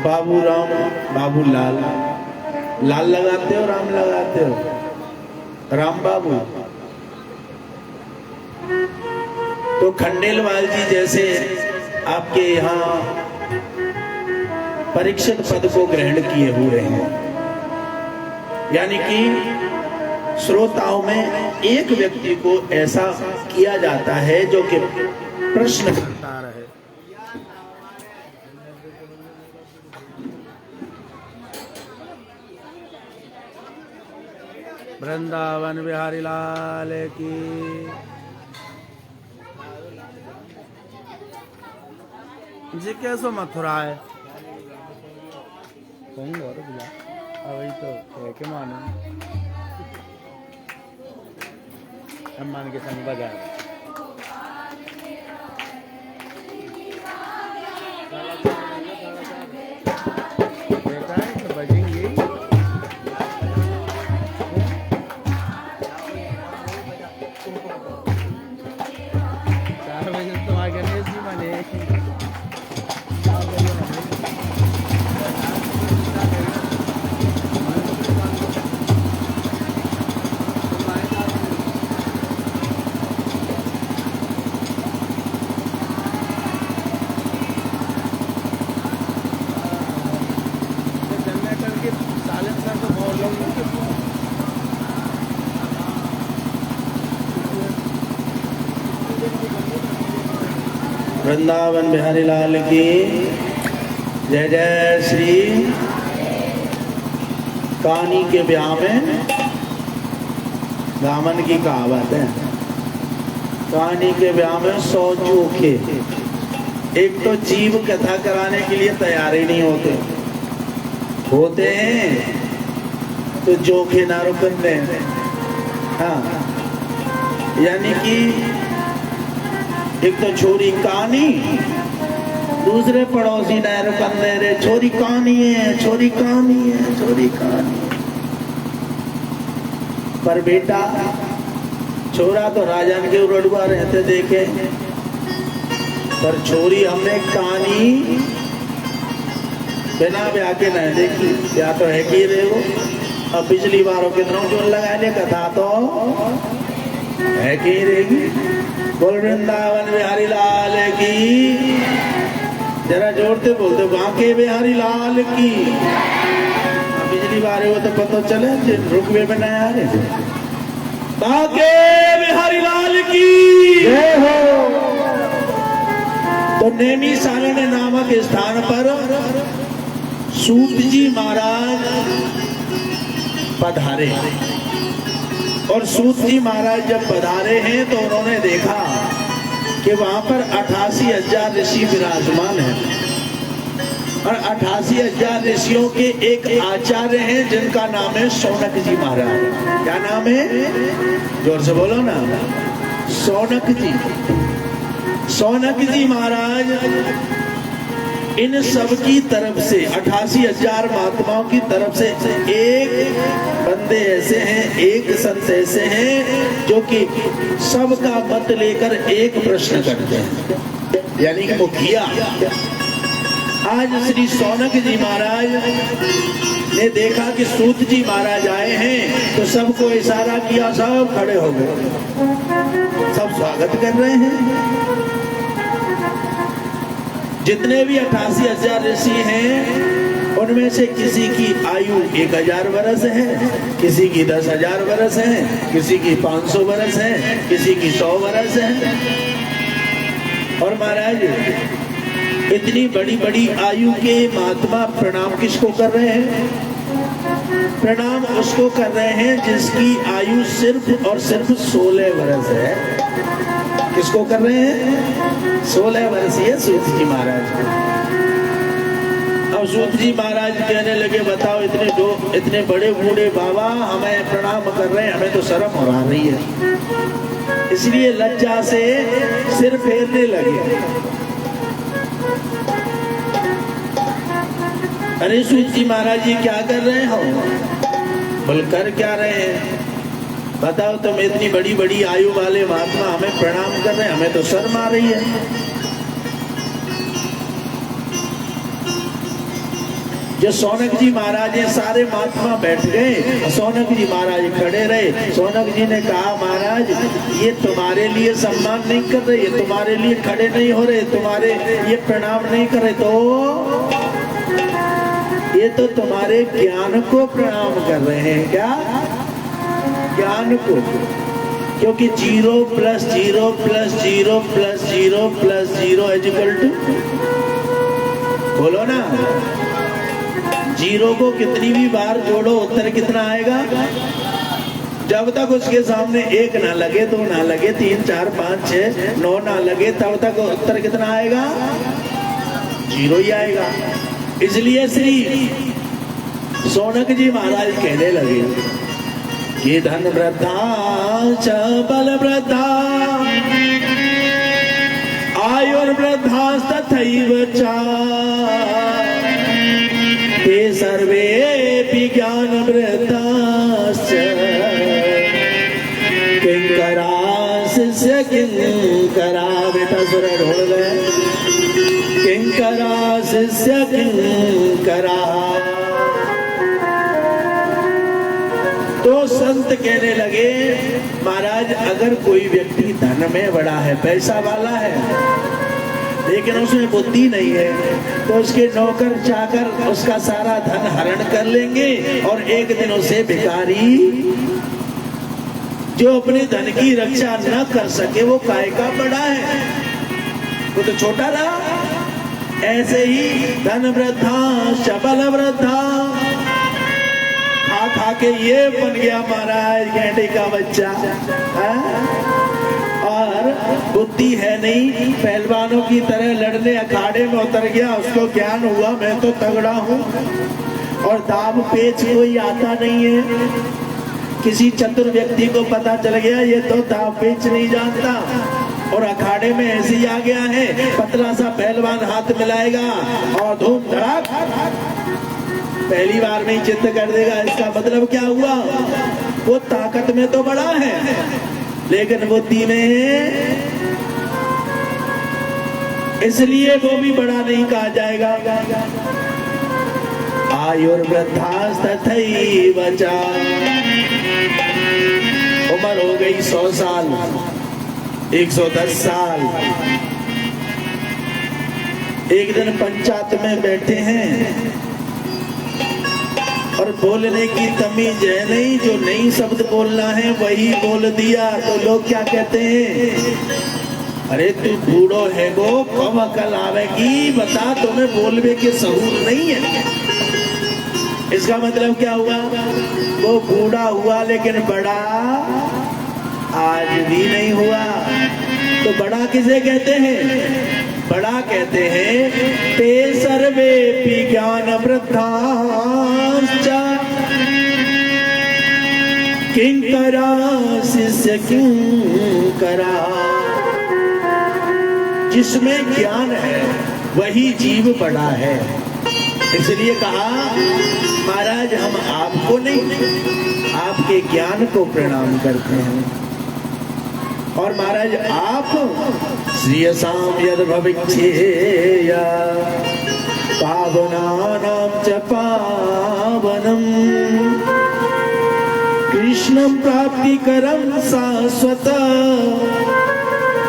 बाबूराम, बाबूलाल, लाल लगाते हो, राम लगाते हो, राम बाबू। तो खंडेलवाल जी जैसे आपके यहाँ परीक्षित पद को ग्रहण किए हुए हैं, यानी कि श्रोताओं में एक व्यक्ति को ऐसा किया जाता है जो कि प्रश्न करता रहे। वृंदावन बिहारी लाल की। जी कैसो मथुरा है वही तो के मानो मान के संग बजा बजेंगे। 4 बजे तो आगे नहीं जी माने। वृंदावन बिहारी लाल की जय जय। श्री कहानी के ब्याह में दामन की कहावत है, कहानी के ब्याह में 100 चोखे। एक तो जीव कथा कराने के लिए तैयार ही नहीं होते हैं तो जोखे ना रुकने। हाँ, यानी कि एक तो छोरी कहानी, दूसरे पड़ोसी ना रुकने रे, छोरी कहानी है, छोरी कहानी है, छोरी कहानी। पर बेटा छोरा तो राजन के उड़ुआ रहते देखे, पर छोरी हमने कहानी बिना ब्याह के नहीं देखी। ब्याह तो है कि रहे वो। अब पिछली बार कितनों जोर लगाने कथा तो है कि रहेगी। बोल वृंदावन बिहारी लाल की, जरा जोरते बोलते बांके बिहारी लाल की। पिछली बार वो तो पता चले रुकवे में नहीं आ रहे। बांके बिहारी लाल की जय हो। तो नेमी सारण नामक स्थान पर सूत जी महाराज पधारे, और सूत जी महाराज जब पधारे हैं तो उन्होंने देखा कि वहां पर 88,000 ऋषि विराजमान हैं, और 88,000 ऋषियों के एक आचार्य हैं जिनका नाम है शौनक जी महाराज। क्या नाम है? जोर से बोलो ना। शौनक जी। शौनक जी महाराज इन सब की तरफ से 88,000 महात्माओं की तरफ से एक बंदे ऐसे हैं, एक संत ऐसे हैं जो कि सबका मत लेकर एक प्रश्न करते हैं, यानी कि मुखिया। आज श्री शौनक जी महाराज ने देखा कि सूत जी महाराज आए हैं तो सबको इशारा किया, सब खड़े हो गए, सब स्वागत कर रहे हैं। जितने भी 88,000 ऋषि हैं उनमें से किसी की आयु 1,000 वर्ष है, किसी की 10,000 वर्ष है, किसी की 500 वर्ष है, किसी की 100 वर्ष है। और महाराज इतनी बड़ी बड़ी आयु के महात्मा प्रणाम किसको कर रहे हैं? प्रणाम उसको कर रहे हैं जिसकी आयु सिर्फ और सिर्फ 16 वर्ष है। किसको कर रहे हैं? 16 वर्षीय सूत जी महाराज को। अब सूत जी महाराज कहने लगे, बताओ इतने बड़े बूढ़े बाबा हमें प्रणाम कर रहे हैं, हमें तो शर्म हो रही है। इसलिए लज्जा से सिर फेरने लगे। अरे सूत जी महाराज जी क्या कर रहे हो? बोल कर क्या रहे हैं? बताओ तुम इतनी बड़ी बड़ी आयु वाले महात्मा हमें प्रणाम कर रहे हैं, हमें तो शर्म आ रही है। जो शौनक जी महाराज ये सारे महात्मा बैठ गए, शौनक जी महाराज खड़े रहे। शौनक जी ने कहा, महाराज ये तुम्हारे लिए सम्मान नहीं कर रहे, ये तुम्हारे लिए खड़े नहीं हो रहे, तुम्हारे ये प्रणाम नहीं कर रहे, तो ये तो तुम्हारे ज्ञान को प्रणाम कर रहे हैं। क्या? ज्ञान को। क्योंकि 0 + 0 + 0 + 0 + 0 = बोलो ना। 0 को कितनी भी बार जोड़ो उत्तर कितना आएगा? जब तक उसके सामने 1 ना लगे, 2 ना लगे, 3 4 5 6 9 ना लगे, तब तक उत्तर कितना आएगा? 0 ही आएगा। इसलिए श्री शौनक जी महाराज कहने लगे, ये धन वृद्धा च बल वृद्धा आयुर्वृद्धा तथैव च ते सर्वे ज्ञान वृद्धाश्च किंकरा शिष्य किंकरा। बेटा सुर ढूंढ गए। किंकरा शिष्य किंकरा। तो संत कहने लगे, महाराज अगर कोई व्यक्ति धन में बड़ा है, पैसा वाला है, लेकिन उसमें बुद्धि नहीं है, तो उसके नौकर चाकर उसका सारा धन हरण कर लेंगे, और एक दिन उसे भिखारी जो अपने धन की रक्षा न कर सके वो काय का बड़ा है, वो तो छोटा रहा। ऐसे ही धन वृद्धा सबल वृद्धा, खा खा के ये बन गया महाराज गेंडे का बच्चा है? और बुद्धि है नहीं, पहलवानों की तरह लड़ने अखाड़े में उतर गया। उसको ज्ञान हुआ मैं तो तगड़ा हूँ, और दाव पेच कोई आता नहीं है। किसी चतुर व्यक्ति को पता चल गया ये तो दाव पेच नहीं जानता, और अखाड़े में ऐसे ही आ गया है, पतला सा पहलवान हाथ मिलाएगा और धूम धड़ाक पहली बार में ही चित्त कर देगा। इसका मतलब क्या हुआ? वो ताकत में तो बड़ा है लेकिन बुद्धि में इसलिए वो भी बड़ा नहीं कहा जाएगा। आयुर्वृद्धास्तथैव च, उम्र हो गई 100 साल 110 साल। एक दिन पंचायत में बैठे हैं और बोलने की तमीज है नहीं, जो नई शब्द बोलना है वही बोल दिया तो लोग क्या कहते हैं? अरे तू बूढ़ो है गो, कब अकल आवेगी, बता तुम्हें बोलने के सहूर नहीं है। इसका मतलब क्या हुआ? वो बूढ़ा हुआ लेकिन बड़ा आज भी नहीं हुआ। तो बड़ा किसे कहते हैं? बड़ा कहते हैं ते सर्वेपि ज्ञान वृद्धाश्च किंकरा शिष्य किंकरा। जिसमें ज्ञान है वही जीव बड़ा है। इसलिए कहा महाराज हम आपको नहीं आपके ज्ञान को प्रणाम करते हैं। और महाराज आप श्रियसाम यद भविष्येय पावनानां च पावनम् कृष्णं प्राप्तिकरं शाश्वत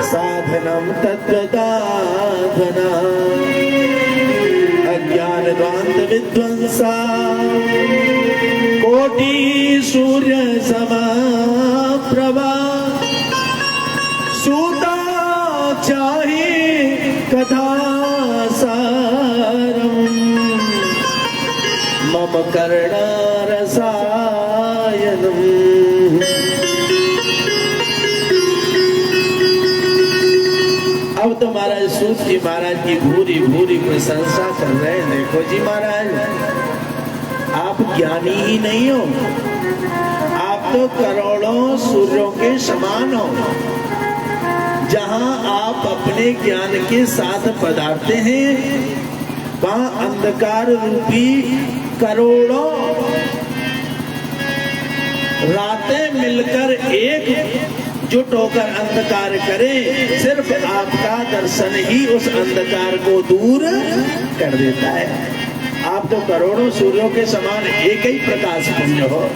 साधनं तत्त्वदाधना अज्ञानध्वान्त विध्वंसा कोटि सूर्य समप्रभा सूताख्याहि कथा सारम् मम कर्णारसायनम्। अब तो महाराज सूत जी महाराज की भूरी भूरी प्रशंसा कर रहे हैं। देखो जी महाराज आप ज्ञानी ही नहीं हो, आप तो करोड़ों सूर्यों के समान हो। जहां आप अपने ज्ञान के साथ पधारते हैं वहां अंधकार रूपी करोड़ों रातें मिलकर एक जुट होकर अंधकार करे। सिर्फ आपका दर्शन ही उस अंधकार को दूर कर देता है। आप तो करोड़ों सूर्यों के समान एक ही प्रकाश पुंज हो।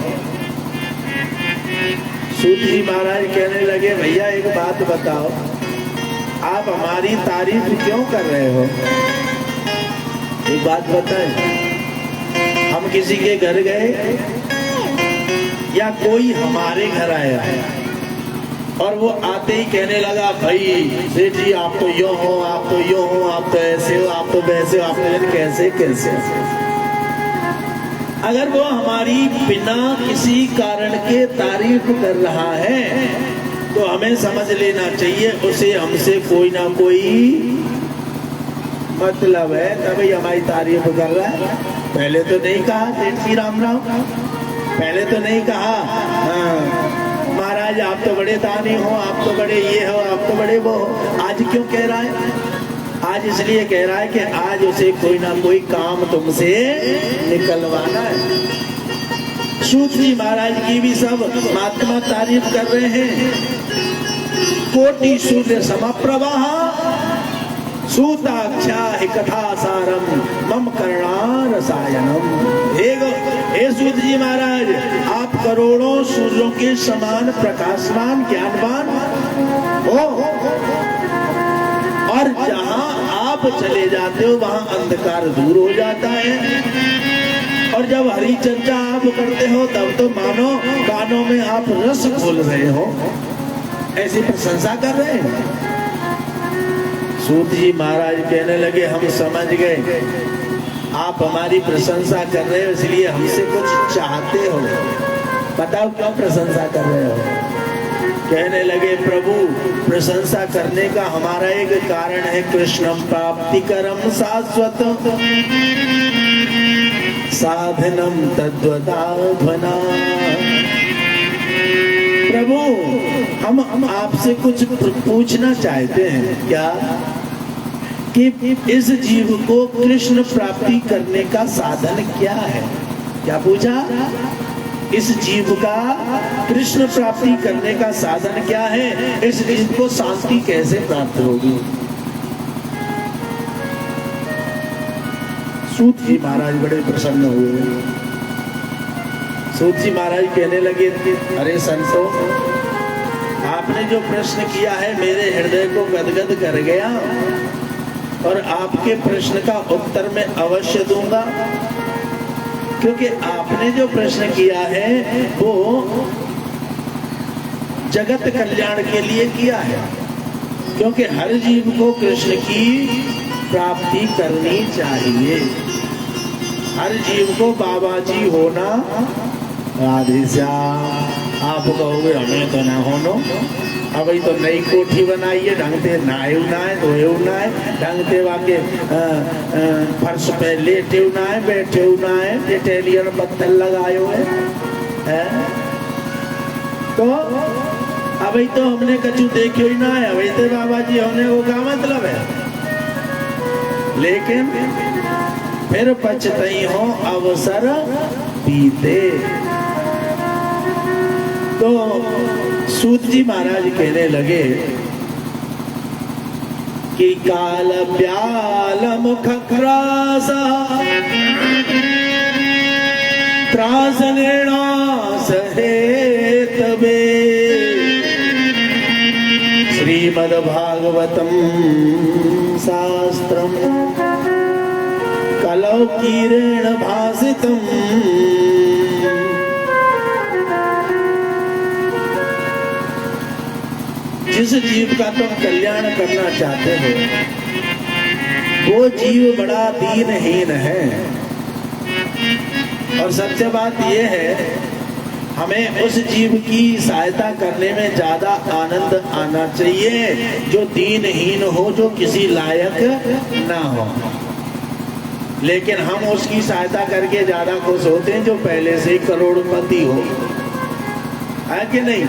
सूत जी महाराज कहने लगे भैया एक बात बताओ, आप हमारी तारीफ क्यों कर रहे हो? एक बात बताएं, हम किसी के घर गए या कोई हमारे घर आया और वो आते ही कहने लगा भाई सेठ जी आप तो यो हो, आप तो यो हो, आप तो ऐसे हो, आप तो वैसे हो, आप तो कैसे कैसे। अगर वो हमारी बिना किसी कारण के तारीफ कर रहा है तो हमें समझ लेना चाहिए उसे हमसे कोई ना कोई मतलब है, तभी हमारी तारीफ कर रहा है। पहले तो नहीं कहा सेठ जी राम राम, पहले तो नहीं कहा हाँ महाराज आप तो बड़े दानी हो, आप तो बड़े ये हो, आप तो बड़े वो हो। आज क्यों कह रहा है? आज इसलिए कह रहा है कि आज उसे कोई ना कोई काम तुमसे निकलवाना है। सूत जी महाराज की भी सब महात्मा तारीफ कर रहे हैं। कोटि सूर्य समप्रभा सूताख्या कथा सारम मम कर्णारसायनम। हे सूत जी महाराज आप करोड़ों सूर्यों के समान प्रकाशमान ज्ञानवान हो और जहां आप चले जाते हो वहां अंधकार दूर हो जाता है। और जब हरी चर्चा आप करते हो तब तो मानो कानों में आप रस घोल रहे हो, ऐसी प्रशंसा कर रहे हैं। सूत जी महाराज कहने लगे हम समझ गए आप हमारी प्रशंसा कर रहे हो इसलिए हमसे कुछ चाहते हो, बताओ क्यों प्रशंसा कर रहे हो? कहने लगे प्रभु प्रशंसा करने का हमारा एक कारण है, कृष्णम प्राप्तिकरम शाश्वत साधनम तद्वदाध्वना। प्रभु हम आपसे कुछ पूछना चाहते हैं। क्या? कि इस जीव को कृष्ण प्राप्ति करने का साधन क्या है। क्या पूछा? इस जीव का कृष्ण प्राप्ति करने का साधन क्या है, इस जीव को शांति कैसे प्राप्त होगी। सूत जी महाराज बड़े प्रसन्न हुए। सूत जी महाराज कहने लगे, अरे संतो, आपने जो प्रश्न किया है मेरे हृदय को गदगद कर गया, और आपके प्रश्न का उत्तर मैं अवश्य दूंगा, क्योंकि आपने जो प्रश्न किया है वो जगत कल्याण के लिए किया है। क्योंकि हर जीव को कृष्ण की प्राप्ति करनी चाहिए। हर जीव को बाबा जी होना, राधे श्याम। आप कहोगे हमें तो ना होनो, अब तो नई कोठी बनाई है, ढंग से नहायु ना है, धोयु ना है, ढंग से वाके फर्श पे लेटे ना है, बैठे ना है, इटालियन पत्थर लगायो है? तो अभी तो हमने कछु देखियो ही ना है, अभी तो बाबा जी होने को क्या मतलब है। लेकिन फिर पछतई हो अवसर बीते। तो सूत जी महाराज कहने लगे कि काल ब्यालम खखरासा त्रास लेना सहेत बे। श्रीमद् भागवतम शास्त्रम कलौ कीरेण भासितम। जिस जीव का तुम कल्याण करना चाहते हो वो जीव बड़ा दीनहीन है। और सच्ची बात यह है, हमें उस जीव की सहायता करने में ज्यादा आनंद आना चाहिए जो दीनहीन हो, जो किसी लायक ना हो। लेकिन हम उसकी सहायता करके ज्यादा खुश होते हैं जो पहले से ही करोड़पति हो, है कि नहीं?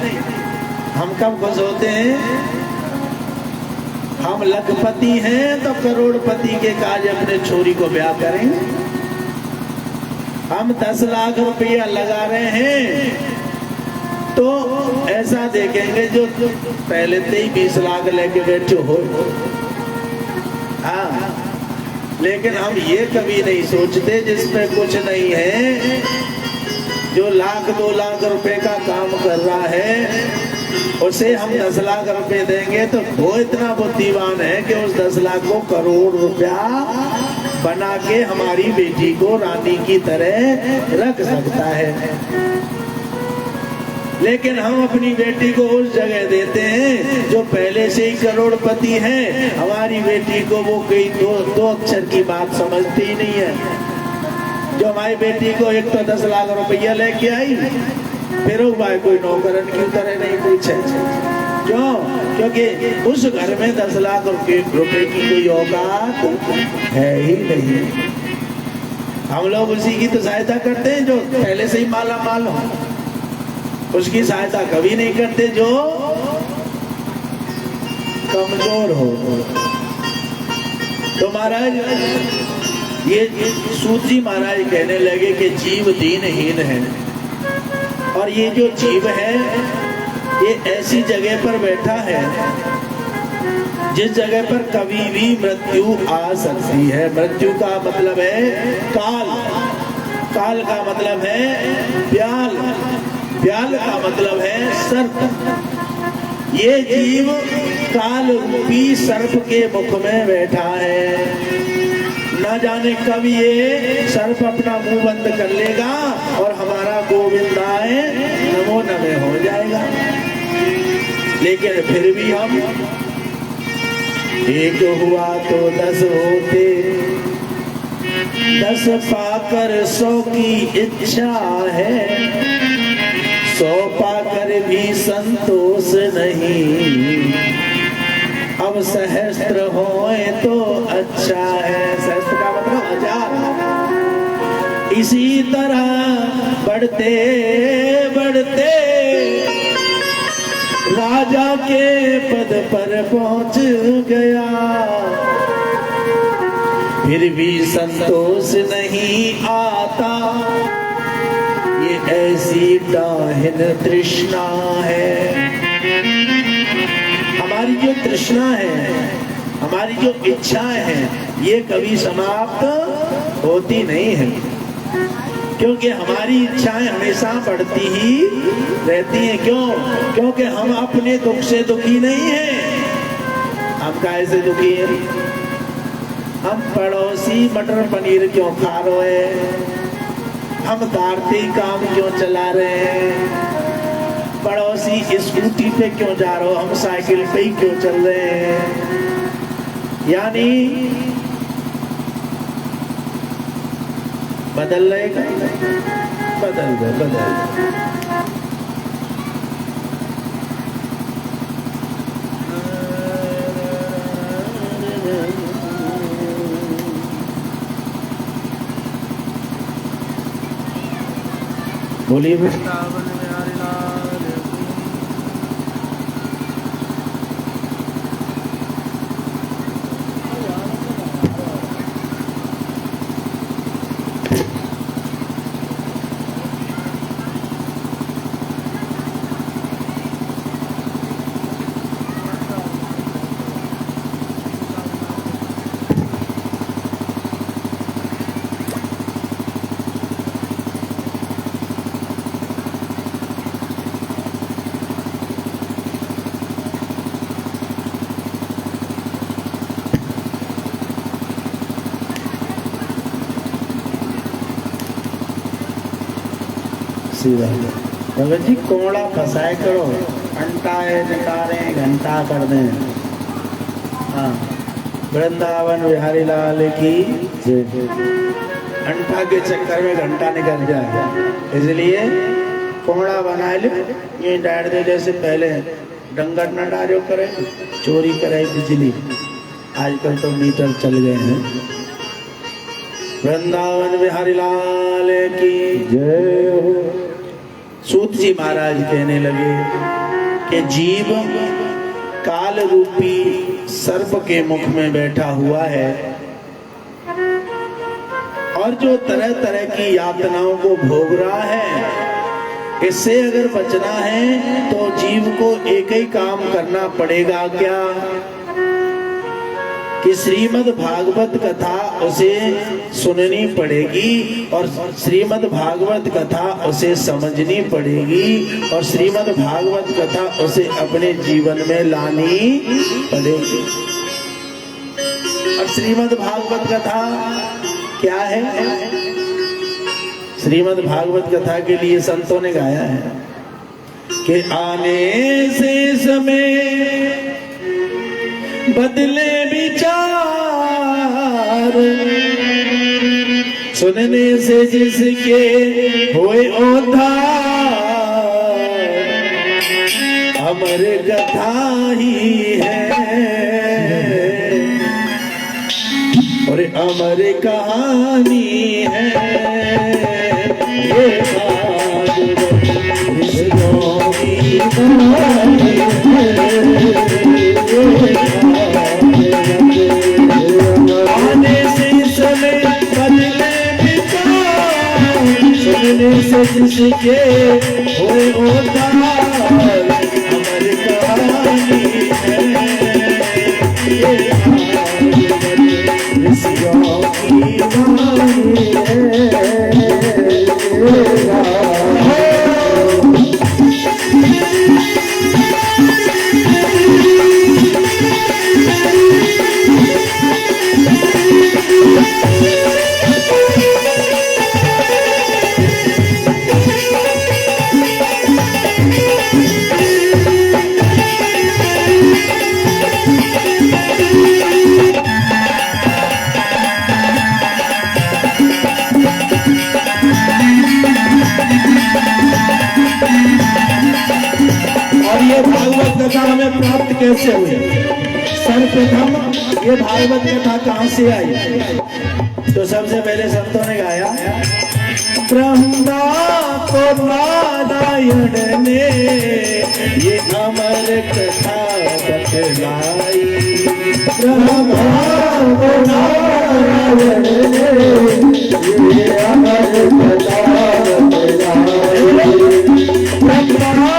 हम कब खुश होते हैं? हम लखपति हैं तो करोड़पति के काज अपने छोरी को ब्याह करेंगे। हम 10 लाख रुपया लगा रहे हैं तो ऐसा देखेंगे जो पहले से ही 20 लाख लेके बैठे हो। हाँ, लेकिन हम ये कभी नहीं सोचते जिसमें कुछ नहीं है, जो 1-2 लाख रुपए का काम कर रहा है उसे हम 10 लाख रुपए देंगे तो वो इतना बुद्धिमान है कि उस 10 लाख को करोड़ रुपया बना के हमारी बेटी को रानी की तरह रख सकता है। लेकिन हम अपनी बेटी को उस जगह देते हैं जो पहले से ही करोड़पति है। हमारी बेटी को वो कोई दो अक्षर की बात समझती ही नहीं है। जो हमारी बेटी को एक तो 10 लाख रुपया लेके आई, फिर भाई कोई नौकरन की तरह नहीं पूछे। क्यों? क्योंकि उस घर में 10 लाख रुपए की कोई औकात है ही नहीं। हम लोग उसी की तो सहायता करते हैं जो पहले से ही माला माल हो, उसकी सहायता कभी नहीं करते जो कमजोर हो। तो महाराज ये सूत जी महाराज कहने लगे कि जीव दीनहीन है, और ये जो जीव है ये ऐसी जगह पर बैठा है जिस जगह पर कभी भी मृत्यु आ सकती है। मृत्यु का मतलब है काल, काल का मतलब है ब्याल, ब्याल का मतलब है सर्प। ये जीव काल रूपी सर्प के मुख में बैठा है। न जाने कब ये सर्प अपना मुंह बंद कर लेगा और हमारा गोविंदाय नमो नमः हो जाएगा। लेकिन फिर भी हम एक हुआ तो 10 होते, 10 पाकर 100 की इच्छा है, 100 पाकर भी संतोष नहीं, अब सहस्त्र होए तो अच्छा है। सहस्त्र का मतलब 1000। इसी तरह बढ़ते बढ़ते राजा के पद पर पहुंच गया। फिर भी संतोष नहीं आता, ये ऐसी डाहिन तृष्णा है। हमारी जो तृष्णा है, हमारी जो इच्छाएं हैं, ये कभी समाप्त होती नहीं है, क्योंकि हमारी इच्छाएं हमेशा बढ़ती ही रहती हैं। क्यों? क्योंकि हम अपने दुख से दुखी नहीं हैं। हम काहे से दुखी हैं? हम पड़ोसी मटर पनीर क्यों खा रहे हैं? हम दारती काम क्यों चला रहे हैं? पड़ोसी स्कूटी पे क्यों जा रहे हो, हम साइकिल पे ही क्यों चल रहे हैं? यानी बदल रहे का बदल गए। बोलिए वृंदावन बिहारी लाल की। भगत जी कोड़ा फसाए करो, अंटाए नटारे घंटा कर दें। हाँ, वृंदावन बिहारी लाल की अंटा के चक्कर में घंटा निकल जाए, इसलिए कोड़ा बना लो। ये डाल दे, जैसे पहले डंगर न डालो करे, चोरी करे बिजली, आजकल तो मीटर चल गए हैं। वृंदावन बिहारी लाल की जय हो। सूत जी महाराज कहने लगे कि जीव काल रूपी सर्प के मुख में बैठा हुआ है और जो तरह तरह की यातनाओं को भोग रहा है। इससे अगर बचना है तो जीव को एक ही काम करना पड़ेगा, क्या कि श्रीमद् भागवत कथा उसे सुननी पड़ेगी और श्रीमद् भागवत कथा उसे समझनी पड़ेगी और श्रीमद् भागवत कथा उसे अपने जीवन में लानी पड़ेगी। और श्रीमद् भागवत कथा क्या है? श्रीमद् भागवत कथा के लिए संतों ने गाया है कि आने से समय बदले विचार, सुनने से जिसके होए उद्धार, अमर कथा ही है और अमर कहानी है। ये आने से समय बदले विचार, सुनने से जिसके होए उद्धार, अमर कहानी है। ये ऋषियों की वाणी है। कथा हमें प्राप्त कैसे हुई? सर्वप्रथम ये भागवत कथा कहाँ से आई? तो सबसे पहले संतों ने गाया, ब्रह्मा को नारायण ने ये अमर कथा बतलाई। ब्रह्मा को नारायण ने ये अमर कथा बतलाई। ब्रह्मा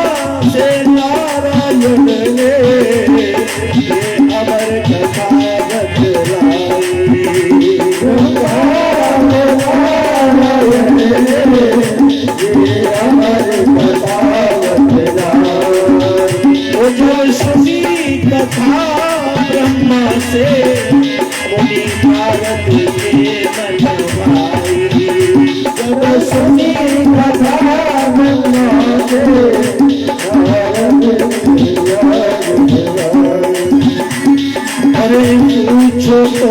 से नारायण ने ये अमर कथा बतलाई। ब्रह्मा को नारायण ने ये अमर कथा बतलाई। वो जो सुनी कथा ब्रह्मा से मुनि भारत के मनवाई। जब सुनी कथा ब्रह्मा से भारत के मनवाई। अरे पूछो तो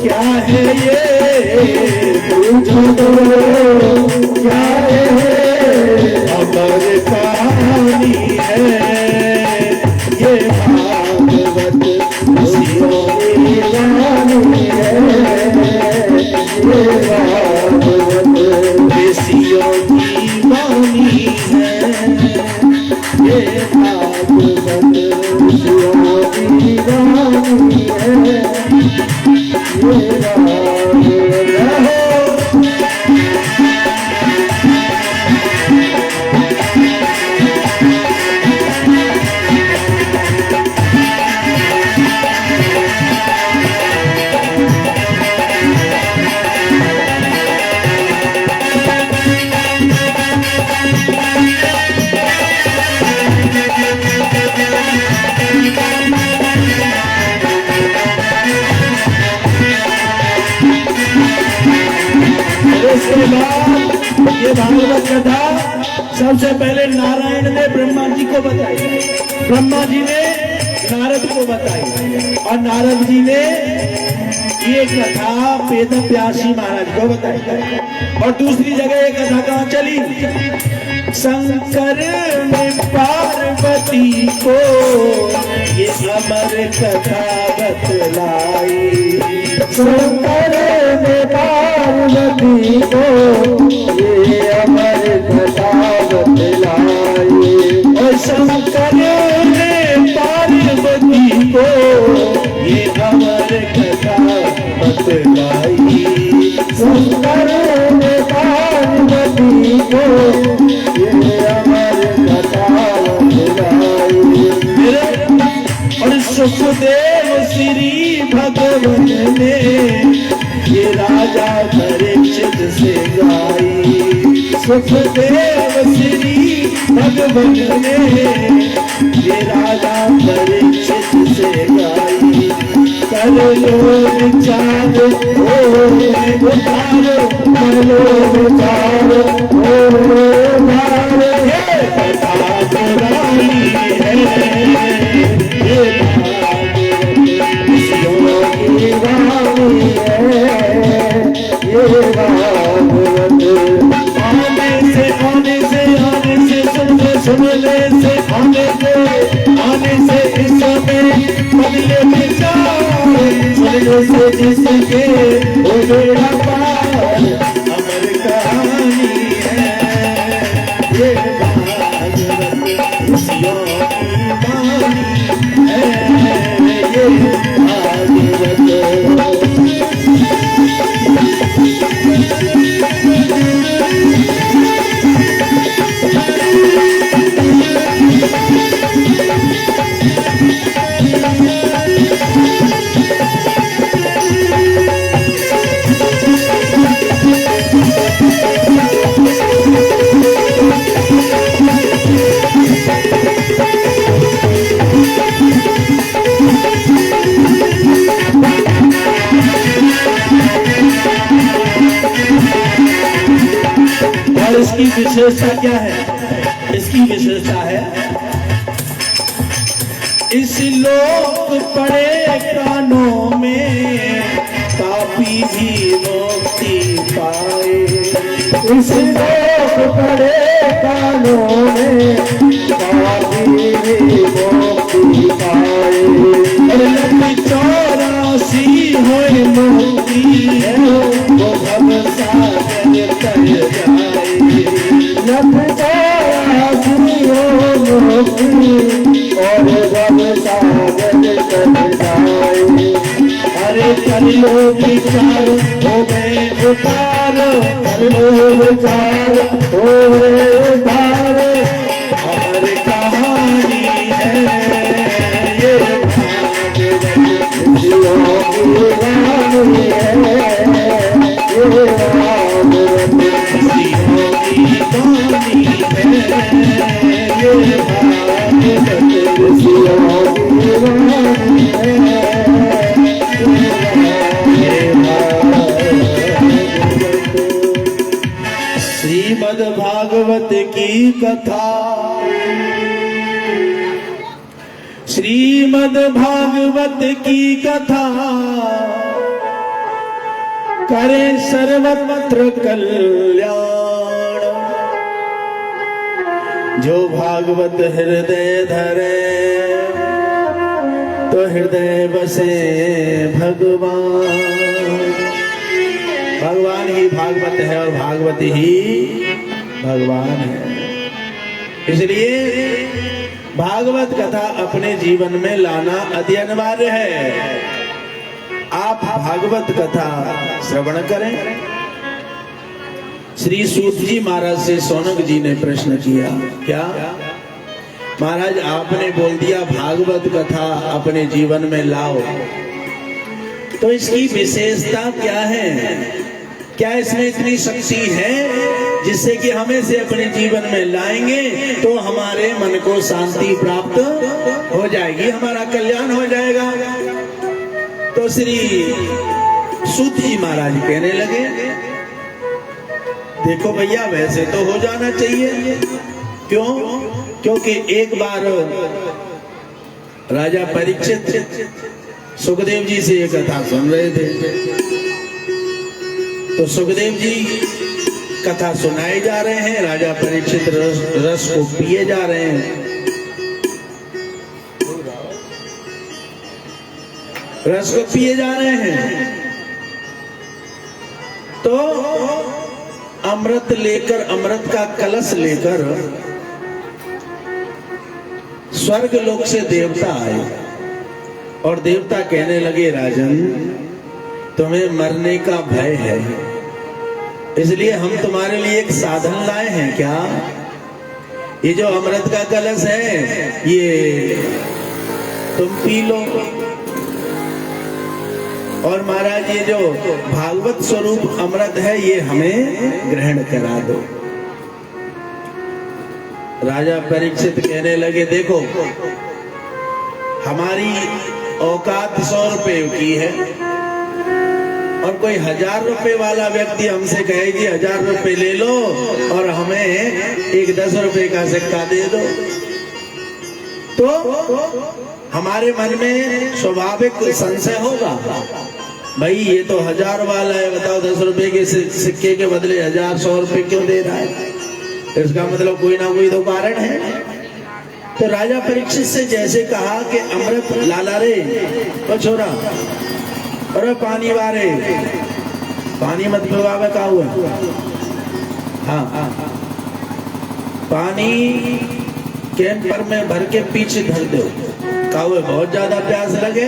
क्या है ये, पूछो तो क्या है, अमर कहानी है ये भागवत ऋषियों की वाणी है। ये भागवत ऋषियों की वाणी है। ये भागवत ऋषियों की वाणी है। ये इसके बाद ये भागवत कथा सबसे पहले नारायण ने ब्रह्मा जी को बताई, ब्रह्मा जी ने नारद को बताई, और नारद जी ने ये कथा वेद व्यासी महाराज को बताई। और दूसरी जगह ये कथा कहाँ चली? शंकर ने पार्वती को ये अमर कथा बतलाई। शंकर ने पार्वती को ये अमर कथा बतलाई। और शंकर ने पार्वती को ये अमर कथा बतलाई। शंकर ने पार्वती को ये अमर कथा बतलाई। और सुखदेव श्री भगवान ने ये राजा परीक्षित से गाई। सुखदेव श्री भगवान ने ये राजा परीक्षित से गाई। कर लो विचार ओ उतार, कर लो विचार ओ उतार, ये कथा पुरानी है। ये सुनने से आने से इस समय बदले विचार, सुनने से जिसके वो बेड़ा पार अमर कहानी है। ये भागवत ऋषियों की वाणी है। ये भागवत इसकी विशेषता क्या है? इसकी विशेषता है इस लोक पड़े कानों में पापी भी मुक्ति पाए। इस लोक पड़े कानों में पापी भी मुक्ति पाए। और 84 होए मुक्ति है वो भव सागर तर जाए। 84 हो मुक्ति और भव सागर तर जाए। कर लो विचार हो गए उतार, कर लो विचार हो गए उतार। अमर कहानी है ये खुशियों की कहानी है, ये भागवत खुशियों की कहानी है, ये भागवत खुशियों की कहानी है। श्रीमद् भागवत की कथा, श्रीमद् भागवत की कथा करे सर्वत्र कल्याण। जो भागवत हृदय धरे तो हृदय बसे भगवान। भगवान ही भागवत है और भागवत ही भगवान है। इसलिए भागवत कथा अपने जीवन में लाना अति अनिवार्य है। आप भागवत कथा श्रवण करें। श्री सूत जी महाराज से सोनक जी ने प्रश्न किया, क्या महाराज आपने बोल दिया भागवत कथा अपने जीवन में लाओ, तो इसकी विशेषता क्या है? क्या इसमें इतनी शक्ति है जिससे कि हमें से अपने जीवन में लाएंगे तो हमारे मन को शांति प्राप्त हो जाएगी, हमारा कल्याण हो जाएगा? तो श्री सूत जी महाराज कहने लगे, देखो भैया वैसे तो हो जाना चाहिए। क्यों? क्योंकि एक बार राजा परीक्षित सुखदेव जी से ये कथा सुन रहे थे, तो सुखदेव जी कथा सुनाए जा रहे हैं, राजा परीक्षित रस को पिए जा रहे हैं। रस को पिए जा रहे हैं तो अमृत लेकर, अमृत का कलश लेकर स्वर्ग लोक से देवता आए और देवता कहने लगे, राजन तुम्हें मरने का भय है, इसलिए हम तुम्हारे लिए एक साधन लाए हैं। क्या? ये जो अमृत का कलश है ये तुम पी लो, और महाराज ये जो भागवत स्वरूप अमृत है ये हमें ग्रहण करा दो। राजा परीक्षित कहने लगे, देखो हमारी औकात 100 रुपए की है और कोई 1000 रुपए वाला व्यक्ति हमसे कहे कि 1000 रुपए ले लो और हमें एक 10 रुपए का सिक्का दे दो, तो हमारे मन में स्वाभाविक संशय होगा, भाई ये तो 1000 वाला है, बताओ 10 रुपए के सिक्के के बदले 1000 100 रुपए क्यों दे रहा है? इसका मतलब कोई ना कोई तो कारण है। तो राजा परीक्षित से जैसे कहा कि अमृत लाला रे ओ छोरा, अरे पानी वारे, पानी मत पिलवावे का हुआ। हाँ, पानी कैन पर में भर के पीछे धर दो, का हुआ बहुत ज्यादा प्यास लगे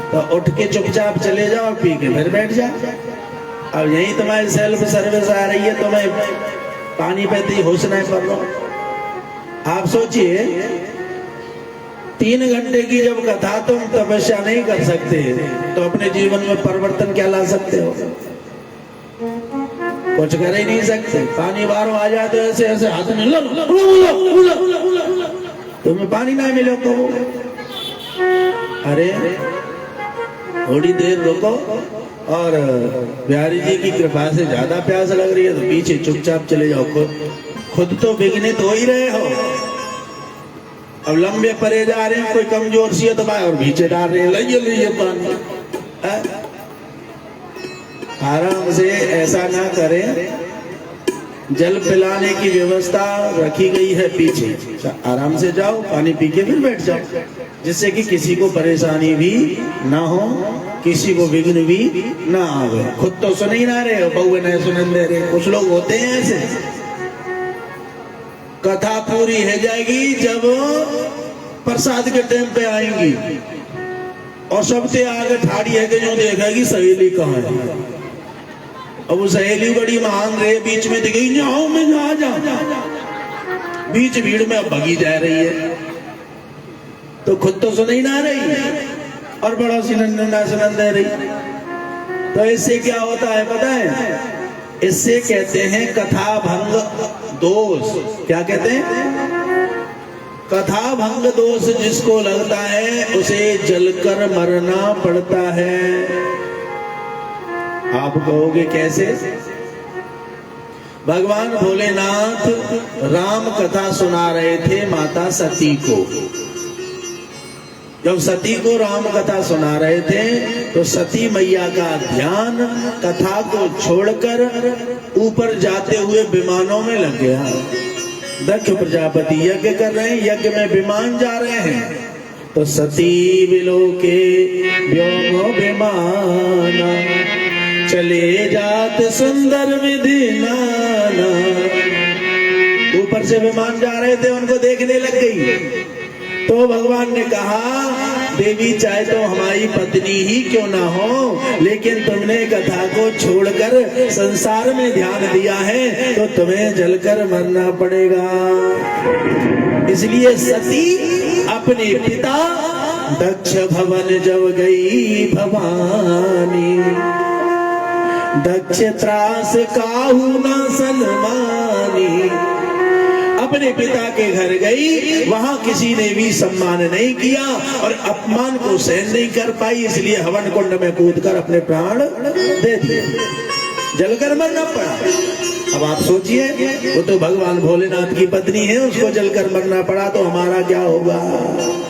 तो उठ के चुपचाप चले जाओ और पी के फिर बैठ जाओ। अब यही तुम्हारी सेल्फ सर्विस आ रही है, तुम्हें पानी पे होश नहीं पड़ रहा। आप सोचिए 3 घंटे की जब कथा तुम तपस्या नहीं कर सकते तो अपने जीवन में परिवर्तन क्या ला सकते हो? कुछ कर ही नहीं सकते। पानी बाहर आ जाए तो ऐसे ऐसे हाथ में लो, तुम्हें पानी ना मिले तो अरे थोड़ी देर रुको, और बिहारी जी की कृपा से ज्यादा प्यास लग रही है तो पीछे चुपचाप चले जाओ। खुद तो विघ्नित हो ही रहे हो, अब लंबे परे जा रहे हैं, कोई कमजोर सी है तो भाई और पीछे डाल रहे हैं, लीजिए पानी। आराम से ऐसा ना करें, जल पिलाने की व्यवस्था रखी गई है पीछे, आराम से जाओ पानी पी के फिर बैठ जाओ, जिससे कि किसी को परेशानी भी ना हो, किसी को विघ्न भी ना आवे। खुद तो सुन ही ना रहे हो, बहुए नहीं सुन दे रहे। कुछ लोग होते हैं ऐसे, कथा पूरी है जाएगी जब प्रसाद के टाइम पे आएंगी, और सबसे आगे ठाड़ी है कि जो देखेगी सहेली कहाँ है। अब वो सहेली बड़ी महान रहे, बीच में दिखेगी जाओ मैं जा बीच भीड़ में अब भगी जा रही है, तो खुद तो सुन ही ना रही और बड़ा सुनंद रही। तो इससे क्या होता है पता है? इससे कहते हैं कथा भंग दोष। क्या कहते हैं? कथा भंग दोष जिसको लगता है उसे जलकर मरना पड़ता है। आप कहोगे कैसे? भगवान भोलेनाथ राम कथा सुना रहे थे माता सती को। जब सती को राम कथा सुना रहे थे तो सती मैया का ध्यान कथा को छोड़कर ऊपर जाते हुए विमानों में लग गया। दक्ष प्रजापति यज्ञ कर रहे हैं, यज्ञ में विमान जा रहे हैं, तो सती विलोके व्योमो विमाना चले जात सुंदर विधि नाना। ऊपर से विमान जा रहे थे, उनको देखने लग गई। तो भगवान ने कहा देवी चाहे तो हमारी पत्नी ही क्यों ना हो, लेकिन तुमने कथा को छोड़कर संसार में ध्यान दिया है तो तुम्हें जलकर मरना पड़ेगा। इसलिए सती अपने पिता दक्ष भवन जब गई भवानी, दक्ष त्रास काहू न सन्मानी। अपने पिता के घर गई, वहां किसी ने भी सम्मान नहीं किया और अपमान को सहन नहीं कर पाई, इसलिए हवन कुंड में कूदकर अपने प्राण दे दिए, जलकर मरना पड़ा। अब आप सोचिए, वो तो भगवान भोलेनाथ की पत्नी है, उसको जलकर मरना पड़ा, तो हमारा क्या होगा?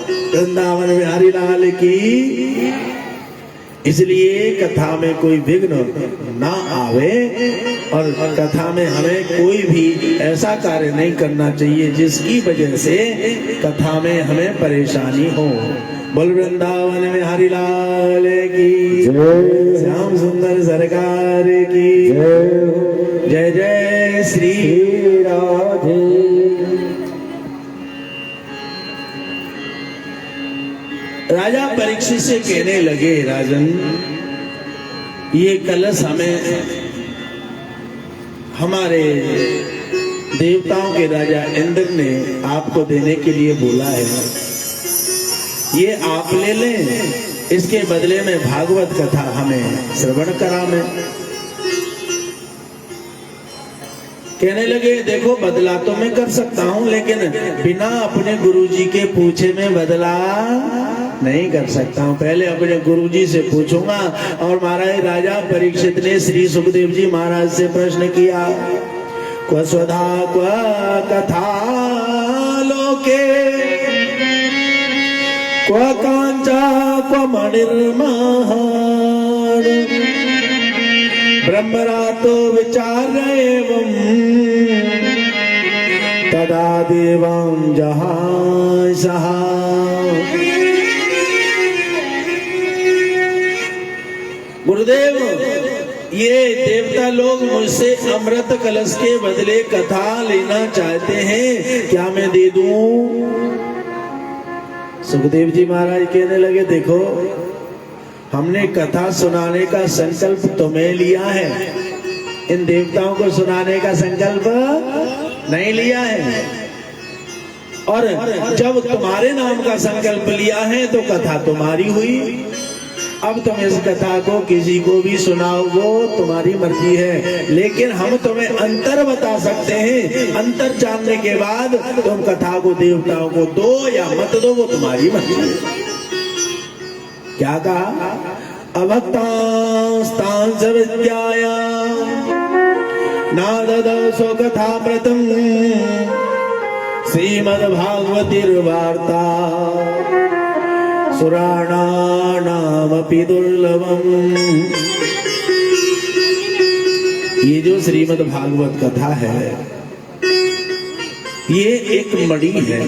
वृंदावन बिहारी लाल की। इसलिए कथा में कोई विघ्न ना आवे और कथा में हमें कोई भी ऐसा कार्य नहीं करना चाहिए जिसकी वजह से कथा में हमें परेशानी हो। बोल वृंदावन में हरि लाल की जय, श्याम सुंदर सरकार की जय, जय श्री राधे। राजा परीक्षित से कहने लगे, राजन ये कलश हमें हमारे देवताओं के राजा इंद्र ने आपको देने के लिए बोला है, ये आप ले लें, इसके बदले में भागवत कथा हमें श्रवण करावें। कहने लगे देखो बदला तो मैं कर सकता हूं, लेकिन बिना अपने गुरुजी के पूछे में बदला नहीं कर सकता हूं, पहले अपने गुरुजी से पूछूंगा। और महाराज राजा परीक्षित ने श्री सुखदेव जी महाराज से प्रश्न किया, क्व स्वधा क्व कथा लोके क्व कांचा क्व मणिर्महान ब्रह्मरातो विचार एवं तदा देवं जहां सहा। गुरुदेव ये देवता लोग मुझसे अमृत कलश के बदले कथा लेना चाहते हैं, क्या मैं दे दूं? सुखदेव जी महाराज कहने लगे देखो हमने कथा सुनाने का संकल्प तुम्हें लिया है, इन देवताओं को सुनाने का संकल्प नहीं लिया है, और जब तुम्हारे नाम का संकल्प लिया है तो कथा तुम्हारी हुई। अब तुम इस कथा को किसी को भी सुनाओ वो तुम्हारी मर्जी है, लेकिन हम तुम्हें अंतर बता सकते हैं, अंतर जानने के बाद तुम कथा को देवताओं को दो या मत दो वो तुम्हारी मर्जी है। क्या कहा? अभक्तांस्तांस विद्याया नाददौ स्वकथामृतम् श्रीमद्भागवतीर्वार्ता सुराणामपि दुर्लभम्। ये जो श्रीमद् भागवत कथा है ये एक मणि है,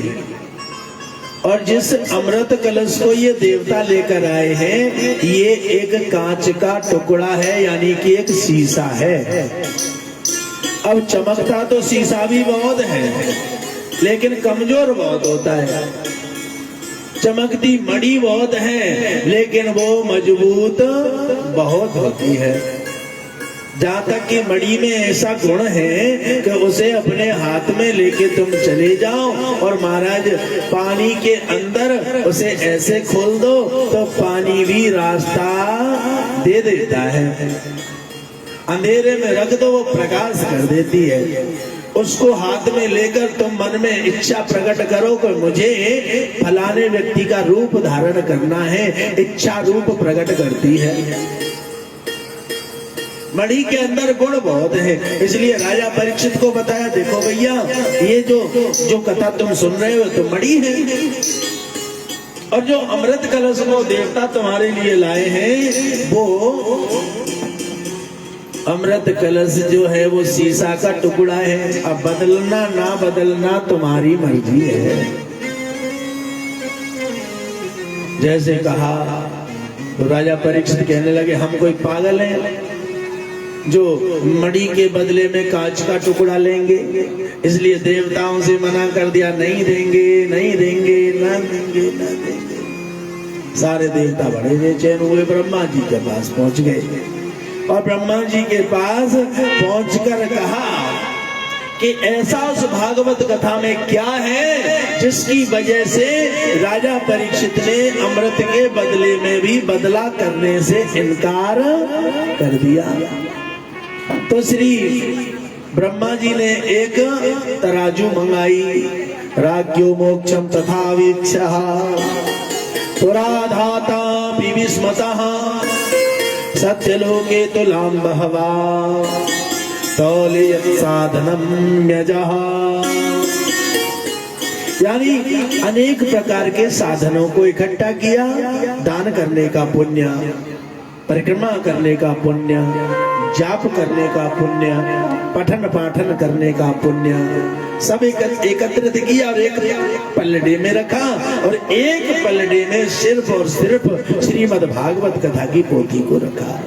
और जिस अमृत कलश को ये देवता लेकर आए हैं ये एक कांच का टुकड़ा है, यानी कि एक शीशा है। अब चमकता तो शीशा भी बहुत है लेकिन कमजोर बहुत होता है। चमकती मणि बहुत है, लेकिन वो मजबूत बहुत होती है। जहां तक कि मणि में ऐसा गुण है कि उसे अपने हाथ में लेके तुम चले जाओ और महाराज पानी के अंदर उसे ऐसे खोल दो तो पानी भी रास्ता दे देता है। अंधेरे में रख दो वो प्रकाश कर देती है। उसको हाथ में लेकर तुम मन में इच्छा प्रकट करो कि मुझे फलाने व्यक्ति का रूप धारण करना है, इच्छा रूप प्रकट करती है। मणि के अंदर गुण बहुत है, इसलिए राजा परीक्षित को बताया, देखो भैया ये जो कथा तुम सुन रहे हो तो मणि है, और जो अमृत कलश को देवता तुम्हारे लिए लाए हैं वो अमृत कलश जो है वो शीशा का टुकड़ा है। अब बदलना ना बदलना तुम्हारी मर्जी है। जैसे कहा तो राजा परीक्षित कहने लगे, हम कोई पागल हैं जो मणि के बदले में कांच का टुकड़ा लेंगे? इसलिए देवताओं से मना कर दिया, नहीं देंगे नहीं देंगे ना देंगे ना देंगे। सारे देवता बड़े बेचैन हुए, ब्रह्मा जी के पास पहुंच गए और ब्रह्मा जी के पास पहुंचकर कहा कि ऐसा उस भागवत कथा में क्या है जिसकी वजह से राजा परीक्षित ने अमृत के बदले में भी बदला करने से इनकार कर दिया। तो श्री ब्रह्मा जी ने एक तराजू मंगाई, राज्यो मोक्षम तथा वीक्षा पुराधाता विस्मतः सत्यलोके तुलाम बहवा तौलियत साधनम यजः। यानी अनेक प्रकार के साधनों को इकट्ठा किया, दान करने का पुण्य, परिक्रमा करने का पुण्य, जाप करने का पुण्य, पठन पाठन करने का पुण्य, सब एकत्रित किया और एक पल्लड़े में रखा, और एक पल्लड़े में सिर्फ और सिर्फ श्रीमद् भागवत कथा की पोथी को रखा।